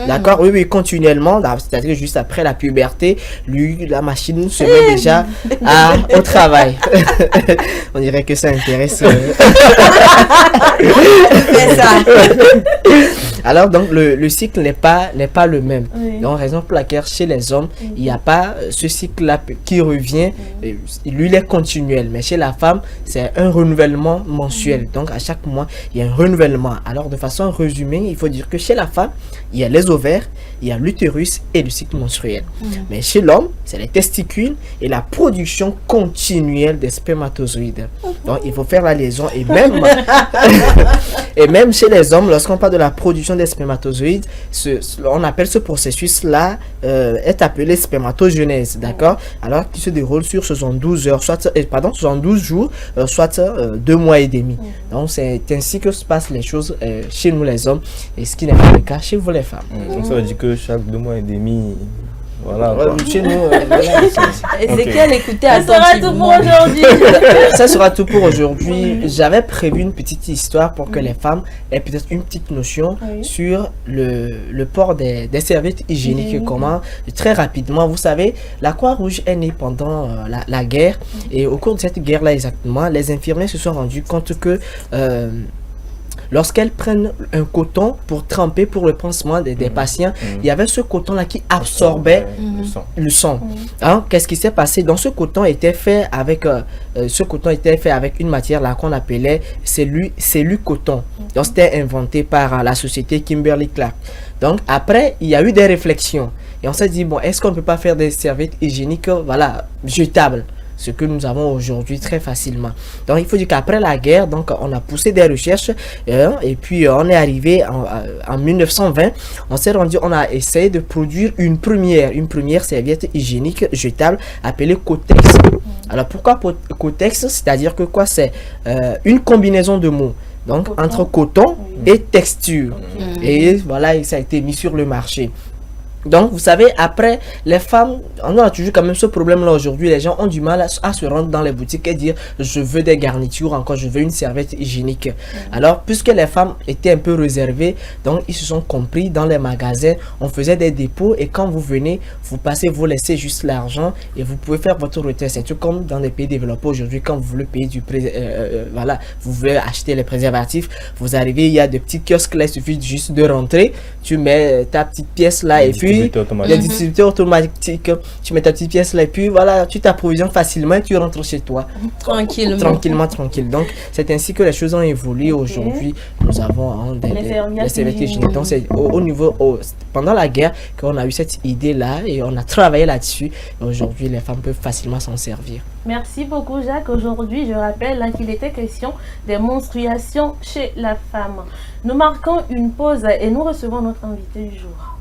D'accord? Oui, continuellement. C'est-à-dire juste après la puberté, lui, la machine se met déjà au travail. On dirait que ça intéresse. C'est ça. Alors, donc, le cycle n'est pas le même. Oui. Donc, raison pour laquelle chez les hommes, il n'y a pas ce cycle-là qui revient. Lui, il est continuel. Mais chez la femme, c'est un renouvellement mensuel. Donc, à chaque mois, il y a un renouvellement. Alors, de façon résumée, il faut dire que chez la femme, il y a les ovaires, il y a l'utérus et le cycle menstruel. Mais chez l'homme, c'est les testicules et la production continuelle des spermatozoïdes. Donc, il faut faire la liaison. Et même, et même chez les hommes, lorsqu'on parle de la production des spermatozoïdes, on appelle ce processus-là, est appelé spermatogenèse, d'accord? Alors, qui se déroule sur 72 heures, 72 jours, soit 2 mois et demi. Donc, c'est ainsi que se passent les choses chez nous les hommes, et ce qui n'est pas le cas chez vous les femmes. Donc, ça veut dire que chaque 2 mois et demi... Voilà. Chez nous, Ezekiel, écoutez, ça sera tout pour aujourd'hui. Ça sera tout pour aujourd'hui. J'avais prévu une petite histoire pour que les femmes aient peut-être une petite notion sur le port des serviettes hygiéniques. Comment, très rapidement, vous savez, la Croix-Rouge est née pendant la guerre. Et au cours de cette guerre-là exactement, les infirmiers se sont rendus compte que lorsqu'elles prennent un coton pour tremper pour le pansement des patients, il y avait ce coton-là qui absorbait le sang. Hein? Qu'est-ce qui s'est passé? Donc, ce coton était fait avec une matière là qu'on appelait cellucoton. Donc, c'était inventé par la société Kimberly-Clark. Donc, après, il y a eu des réflexions. Et on s'est dit, bon, est-ce qu'on ne peut pas faire des serviettes hygiéniques, jetables? Ce que nous avons aujourd'hui très facilement. Donc, il faut dire qu'après la guerre, donc, on a poussé des recherches et puis on est arrivé en 1920. On s'est rendu, on a essayé de produire une première serviette hygiénique jetable appelée Kotex. Alors, pourquoi Kotex? C'est-à-dire que quoi? C'est une combinaison de mots. Donc, entre coton et texture. Et voilà, ça a été mis sur le marché. Donc, vous savez, après, les femmes, on a toujours quand même ce problème-là aujourd'hui. Les gens ont du mal à se rendre dans les boutiques et dire « je veux des garnitures, encore je veux une serviette hygiénique ». Alors, puisque les femmes étaient un peu réservées, donc ils se sont compris dans les magasins, on faisait des dépôts et quand vous venez, vous passez, vous laissez juste l'argent et vous pouvez faire votre retrait. C'est tout comme dans les pays développés aujourd'hui, quand vous voulez payer vous voulez acheter les préservatifs, vous arrivez, il y a des petits kiosques là, il suffit juste de rentrer, tu mets ta petite pièce là et puis les distributeurs automatiques, tu mets ta petite pièce là et puis voilà, tu t'approvisionnes facilement et tu rentres chez toi. Tranquillement. Donc, c'est ainsi que les choses ont évolué aujourd'hui. Nous avons des serviettes hygiéniques. Donc, c'est au niveau, pendant la guerre qu'on a eu cette idée-là et on a travaillé là-dessus. Aujourd'hui, les femmes peuvent facilement s'en servir. Merci beaucoup, Jacques. Aujourd'hui, je rappelle qu'il était question des menstruations chez la femme. Nous marquons une pause et nous recevons notre invité du jour.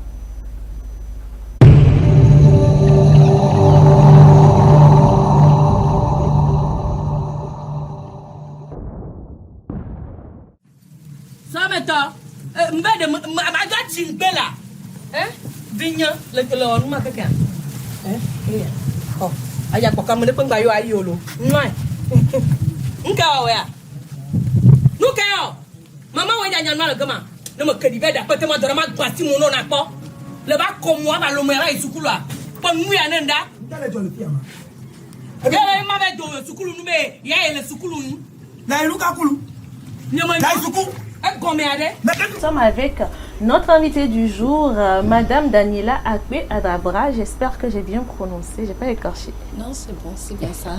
Nous sommes avec notre invitée du jour, Madame Daniela Akwe Adabra. J'espère que j'ai bien prononcé, j'ai pas écorché. Non, c'est bon, c'est bien ça.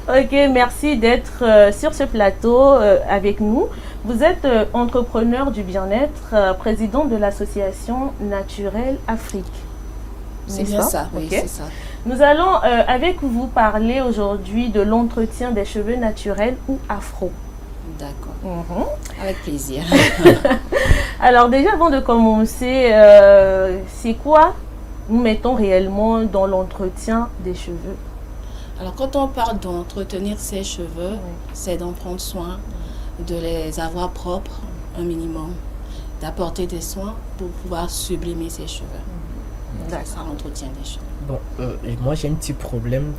Ok, merci d'être sur ce plateau avec nous. Vous êtes entrepreneur du bien-être, président de l'association Naturelle Afrique. C'est bien ça, oui, okay. C'est ça. Nous allons avec vous parler aujourd'hui de l'entretien des cheveux naturels ou afro. D'accord. Avec plaisir. Alors déjà, avant de commencer, c'est quoi nous mettons réellement dans l'entretien des cheveux? Alors quand on parle d'entretenir ses cheveux, c'est d'en prendre soin, de les avoir propres un minimum, d'apporter des soins pour pouvoir sublimer ses cheveux. Ça l'entretien des cheveux. Bon, moi j'ai un petit problème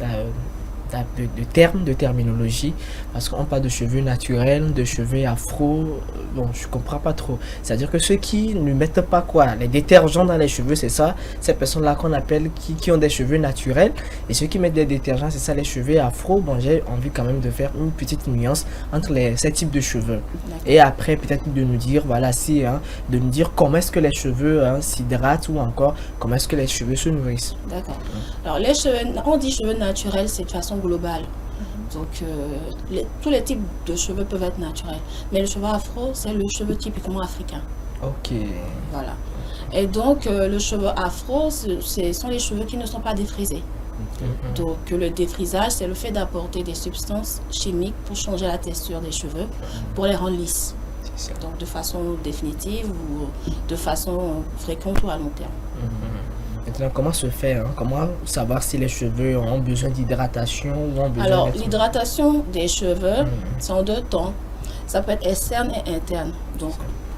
de terminologie, parce qu'on parle de cheveux naturels, de cheveux afro. Bon, je comprends pas trop. C'est-à-dire que ceux qui ne mettent pas les détergents dans les cheveux, c'est ça, ces personnes-là qu'on appelle qui ont des cheveux naturels, et ceux qui mettent des détergents, c'est ça, les cheveux afro. Bon, j'ai envie quand même de faire une petite nuance entre ces types de cheveux. Et après, peut-être de nous dire, voilà, de nous dire comment est-ce que les cheveux s'hydratent, ou encore comment est-ce que les cheveux se nourrissent. D'accord. Alors, les cheveux, on dit cheveux naturels, c'est de façon globale. Donc, tous les types de cheveux peuvent être naturels. Mais le cheveu afro, c'est le cheveu typiquement africain. Ok. Voilà. Et donc, le cheveu afro, ce sont les cheveux qui ne sont pas défrisés. Donc, le défrisage, c'est le fait d'apporter des substances chimiques pour changer la texture des cheveux, pour les rendre lisses. Donc, de façon définitive ou de façon fréquente ou à long terme. Maintenant, comment se fait, comment savoir si les cheveux ont besoin d'hydratation ou ont besoin Alors, l'hydratation des cheveux, c'est en deux temps. Ça peut être externe et interne. Donc,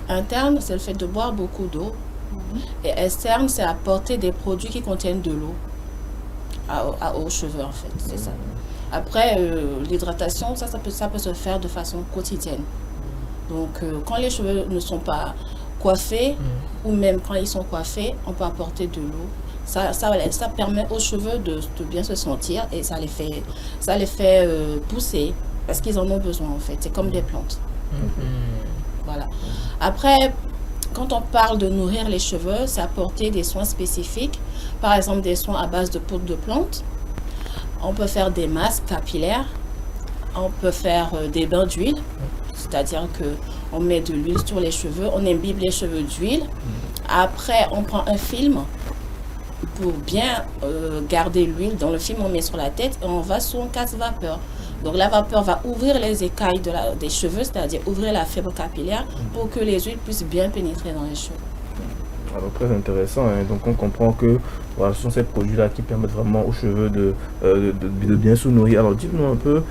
interne, c'est le fait de boire beaucoup d'eau. Et externe, c'est apporter des produits qui contiennent de l'eau aux cheveux, en fait. C'est ça. Après, l'hydratation, ça peut se faire de façon quotidienne. Donc, quand les cheveux ne sont pas coiffés, ou même quand ils sont coiffés, on peut apporter de l'eau. Ça permet aux cheveux de bien se sentir, et ça les fait pousser, parce qu'ils en ont besoin, en fait. C'est comme des plantes. Voilà. Après, quand on parle de nourrir les cheveux, c'est apporter des soins spécifiques. Par exemple, des soins à base de poudre de plante. On peut faire des masques capillaires. On peut faire des bains d'huile. C'est-à-dire qu'on met de l'huile sur les cheveux, on imbibe les cheveux d'huile. Après, on prend un film pour bien garder l'huile. Dans le film, on met sur la tête et on va sur un casse-vapeur. Donc la vapeur va ouvrir les écailles des cheveux, c'est-à-dire ouvrir la fibre capillaire pour que les huiles puissent bien pénétrer dans les cheveux. Alors très intéressant, donc on comprend que voilà, ce sont ces produits-là qui permettent vraiment aux cheveux de bien se nourrir. Alors dites-nous un peu,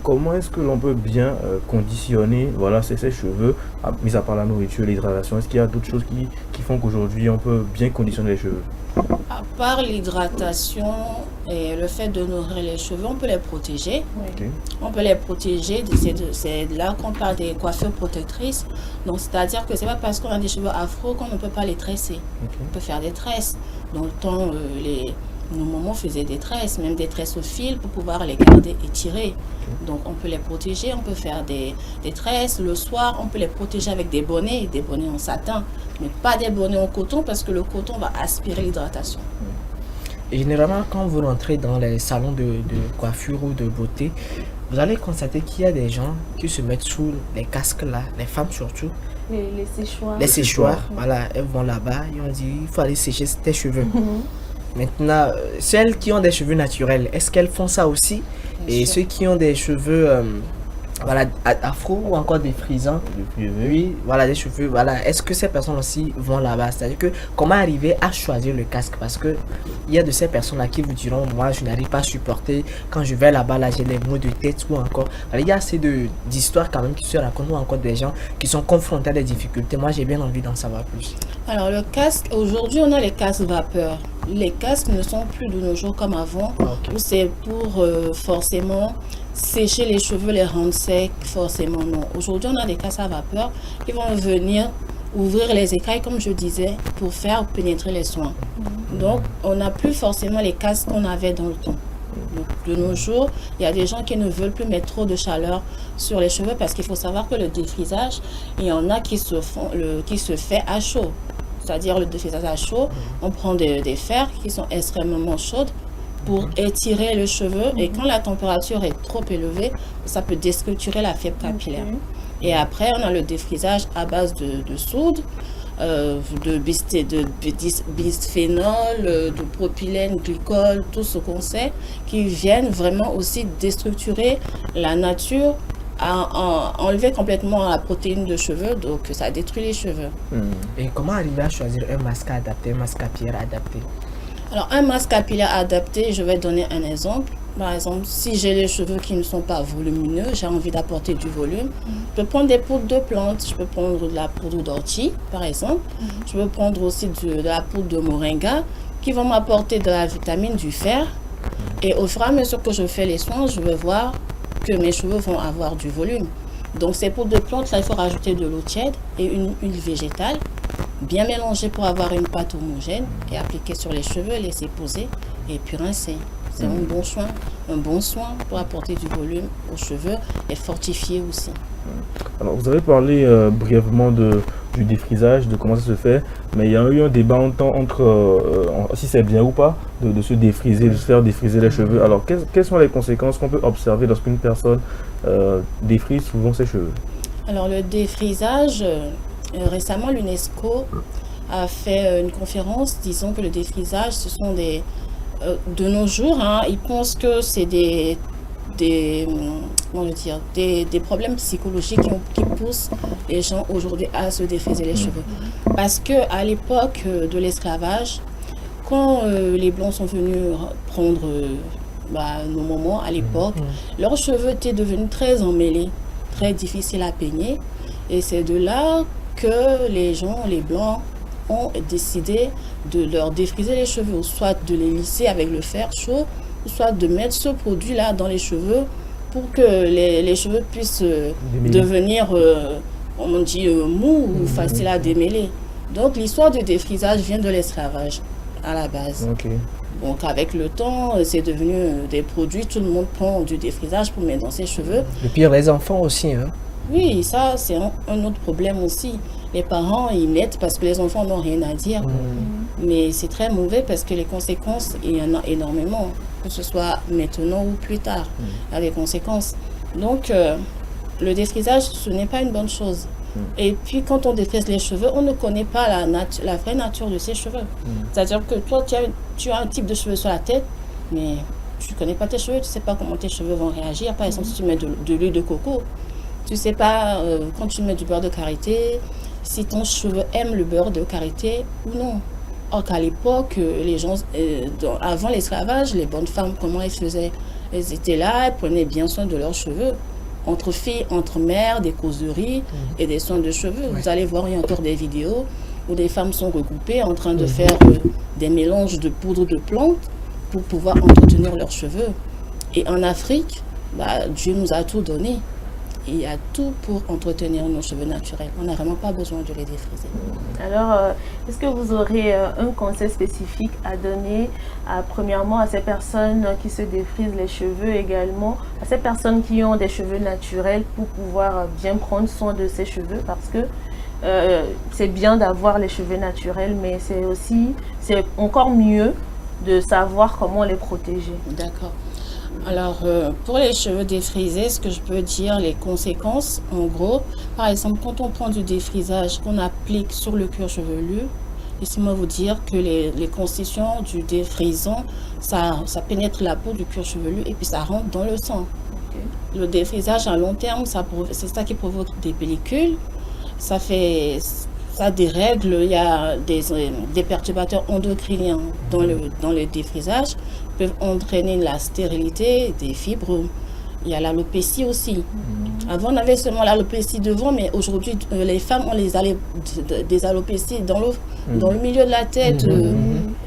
comment est-ce que l'on peut bien conditionner ces cheveux, mis à part la nourriture, l'hydratation? Est-ce qu'il y a d'autres choses qui font qu'aujourd'hui on peut bien conditionner les cheveux? À part l'hydratation et le fait de nourrir les cheveux, on peut les protéger. On peut les protéger, c'est là qu'on parle des coiffures protectrices. Donc c'est-à-dire que c'est pas parce qu'on a des cheveux afro qu'on ne peut pas les tresser. On peut faire des tresses. Dans le temps, nos mamans faisaient des tresses, même des tresses au fil pour pouvoir les garder étirées. Donc on peut les protéger, on peut faire des tresses. Le soir, on peut les protéger avec des bonnets en satin, mais pas des bonnets en coton parce que le coton va aspirer l'hydratation. Et généralement, quand vous rentrez dans les salons de coiffure ou de beauté, vous allez constater qu'il y a des gens qui se mettent sous les casques là, les femmes surtout. Les séchoirs. Les séchoirs, voilà, elles vont là-bas et on dit il faut aller sécher tes cheveux. Maintenant, celles qui ont des cheveux naturels, est-ce qu'elles font ça aussi? Et ceux qui ont des cheveux afro ou encore des frisants, oui, voilà, des cheveux, voilà, est-ce que ces personnes aussi vont là-bas? C'est-à-dire que comment arriver à choisir le casque? Parce que il y a de ces personnes-là qui vous diront, moi je n'arrive pas à supporter, quand je vais là-bas, là j'ai les maux de tête ou encore, il y a assez d'histoires quand même qui se racontent, ou encore des gens qui sont confrontés à des difficultés. Moi j'ai bien envie d'en savoir plus. Alors le casque, aujourd'hui on a les casques vapeur. Les casques ne sont plus de nos jours comme avant, où c'est pour forcément sécher les cheveux, les rendre secs, forcément non. Aujourd'hui, on a des casques à vapeur qui vont venir ouvrir les écailles, comme je disais, pour faire pénétrer les soins. Donc, on n'a plus forcément les casques qu'on avait dans le temps. Donc, de nos jours, il y a des gens qui ne veulent plus mettre trop de chaleur sur les cheveux parce qu'il faut savoir que le défrisage, il y en a qui se fait à chaud. C'est-à-dire le défrisage à chaud, on prend des fers qui sont extrêmement chaudes pour étirer le cheveu, et quand la température est trop élevée, ça peut déstructurer la fibre capillaire. Et après, on a le défrisage à base de soude, de bisphénol, de propylène, glycol, tout ce qu'on sait, qui viennent vraiment aussi déstructurer la nature, à enlever complètement la protéine de cheveux, donc ça détruit les cheveux. Et comment arriver à choisir un masque adapté, un masque capillaire adapté? Alors, un masque capillaire adapté, je vais donner un exemple. Par exemple, si j'ai les cheveux qui ne sont pas volumineux, j'ai envie d'apporter du volume, je peux prendre des poudres de plantes, je peux prendre de la poudre d'ortie, par exemple. Je peux prendre aussi de la poudre de moringa, qui vont m'apporter de la vitamine, du fer. Et au fur et à mesure que je fais les soins, je vais voir que mes cheveux vont avoir du volume. Donc, ces poudres de plantes, là, il faut rajouter de l'eau tiède et une huile végétale, bien mélangée pour avoir une pâte homogène et appliquer sur les cheveux, laisser poser et puis rincer. C'est un bon soin pour apporter du volume aux cheveux et fortifier aussi. Alors, vous avez parlé brièvement du défrisage, de comment ça se fait, mais il y a eu un débat entre si c'est bien ou pas de se défriser, de se faire défriser les cheveux. Alors, quelles sont les conséquences qu'on peut observer lorsqu'une personne défrise souvent ses cheveux? Alors, le défrisage, récemment, l'UNESCO a fait une conférence disant que le défrisage, ce sont des... de nos jours, ils pensent que c'est des problèmes psychologiques qui poussent les gens aujourd'hui à se défriser les cheveux. Parce qu'à l'époque de l'esclavage, quand les Blancs sont venus prendre nos moments à l'époque, leurs cheveux étaient devenus très emmêlés, très difficiles à peigner. Et c'est de là que les Blancs, ont décidé de leur défriser les cheveux, ou soit de les lisser avec le fer chaud, ou soit de mettre ce produit-là dans les cheveux pour que les cheveux puissent devenir, on dit, mous ou faciles à démêler. Donc l'histoire du défrisage vient de l'esclavage à la base. Donc avec le temps, c'est devenu des produits, tout le monde prend du défrisage pour mettre dans ses cheveux. Le pire, les enfants aussi, hein? Oui, ça c'est un autre problème aussi. Les parents, ils mettent parce que les enfants n'ont rien à dire. Mais c'est très mauvais parce que les conséquences, il y en a énormément. Que ce soit maintenant ou plus tard, il y a des conséquences. Donc, le défrisage, ce n'est pas une bonne chose. Et puis, quand on défrise les cheveux, on ne connaît pas la vraie nature de ses cheveux. C'est-à-dire que toi, tu as un type de cheveux sur la tête, mais tu ne connais pas tes cheveux, tu ne sais pas comment tes cheveux vont réagir. Par exemple, si tu mets de l'huile de coco, tu ne sais pas quand tu mets du beurre de karité, si ton cheveu aime le beurre de karité ou non. Or qu'à l'époque, les gens, avant l'esclavage, les bonnes femmes, comment elles faisaient? Elles étaient là, elles prenaient bien soin de leurs cheveux. Entre filles, entre mères, des causeries et des soins de cheveux. Vous allez voir, il y a encore des vidéos où des femmes sont regroupées en train de faire des mélanges de poudre de plantes pour pouvoir entretenir leurs cheveux. Et en Afrique, Dieu nous a tout donné. Il y a tout pour entretenir nos cheveux naturels. On n'a vraiment pas besoin de les défriser. Alors, est-ce que vous aurez un conseil spécifique à donner, premièrement, à ces personnes qui se défrisent les cheveux, également à ces personnes qui ont des cheveux naturels pour pouvoir bien prendre soin de ces cheveux? Parce que c'est bien d'avoir les cheveux naturels, mais c'est encore mieux de savoir comment les protéger. D'accord. Alors, pour les cheveux défrisés, ce que je peux dire, les conséquences, en gros, par exemple, quand on prend du défrisage qu'on applique sur le cuir chevelu, laissez-moi vous dire que les concessions du défrisant, ça pénètre la peau du cuir chevelu et puis ça rentre dans le sang. Le défrisage à long terme, c'est ça qui provoque des pellicules, ça dérègle, il y a des perturbateurs endocriniens dans le défrisage, peuvent entraîner la stérilité, des fibres. Il y a l'alopécie aussi. Avant, on avait seulement l'alopécie devant, mais aujourd'hui, les femmes ont des alopécies dans le milieu de la tête.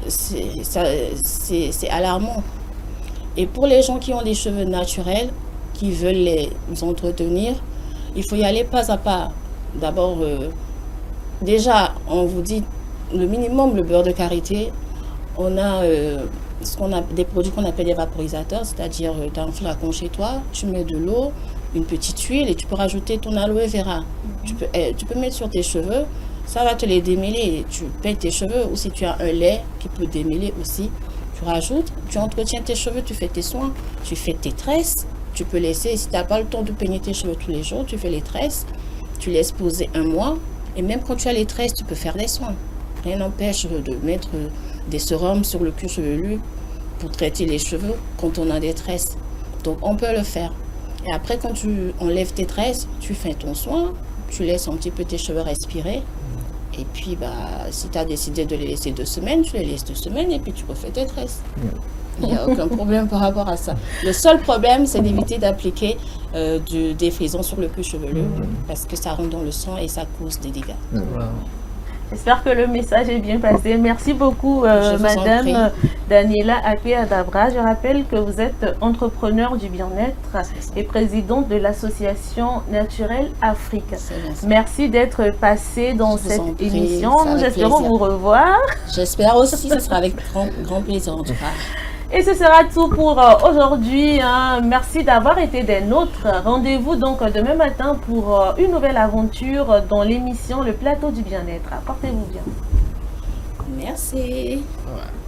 C'est alarmant. Et pour les gens qui ont des cheveux naturels, qui veulent les entretenir, il faut y aller pas à pas. D'abord, déjà, on vous dit le minimum, le beurre de karité. On a des produits qu'on appelle des vaporisateurs, c'est-à-dire tu as un flacon chez toi, tu mets de l'eau, une petite huile et tu peux rajouter ton aloe vera. Tu peux mettre sur tes cheveux, ça va te les démêler. Tu peignes tes cheveux, ou si tu as un lait qui peut démêler aussi, tu rajoutes, tu entretiens tes cheveux, tu fais tes soins, tu fais tes tresses. Tu peux laisser, si tu n'as pas le temps de peigner tes cheveux tous les jours, tu fais les tresses, tu laisses poser 1 mois. Et même quand tu as les tresses, tu peux faire des soins. Rien n'empêche de mettre des sérums sur le cuir chevelu pour traiter les cheveux quand on a des tresses. Donc on peut le faire. Et après, quand tu enlèves tes tresses, tu fais ton soin, tu laisses un petit peu tes cheveux respirer. Et puis, si tu as décidé de les laisser 2 semaines, tu les laisses 2 semaines et puis tu refais tes tresses. Il n'y a aucun problème par rapport à ça. Le seul problème, c'est d'éviter d'appliquer du défrisant sur le cuir chevelu parce que ça rentre dans le sang et ça cause des dégâts. J'espère que le message est bien passé. Merci beaucoup, Madame Daniela Akwe-Adabra. Je rappelle que vous êtes entrepreneur du bien-être et présidente de l'association Naturelle Afrique. Merci d'être passée dans cette émission. Nous espérons vous revoir. J'espère aussi, ce sera avec grand plaisir en tout cas. Et ce sera tout pour aujourd'hui. Merci d'avoir été des nôtres. Rendez-vous donc demain matin pour une nouvelle aventure dans l'émission Le Plateau du Bien-être. Portez-vous bien. Merci. Ouais.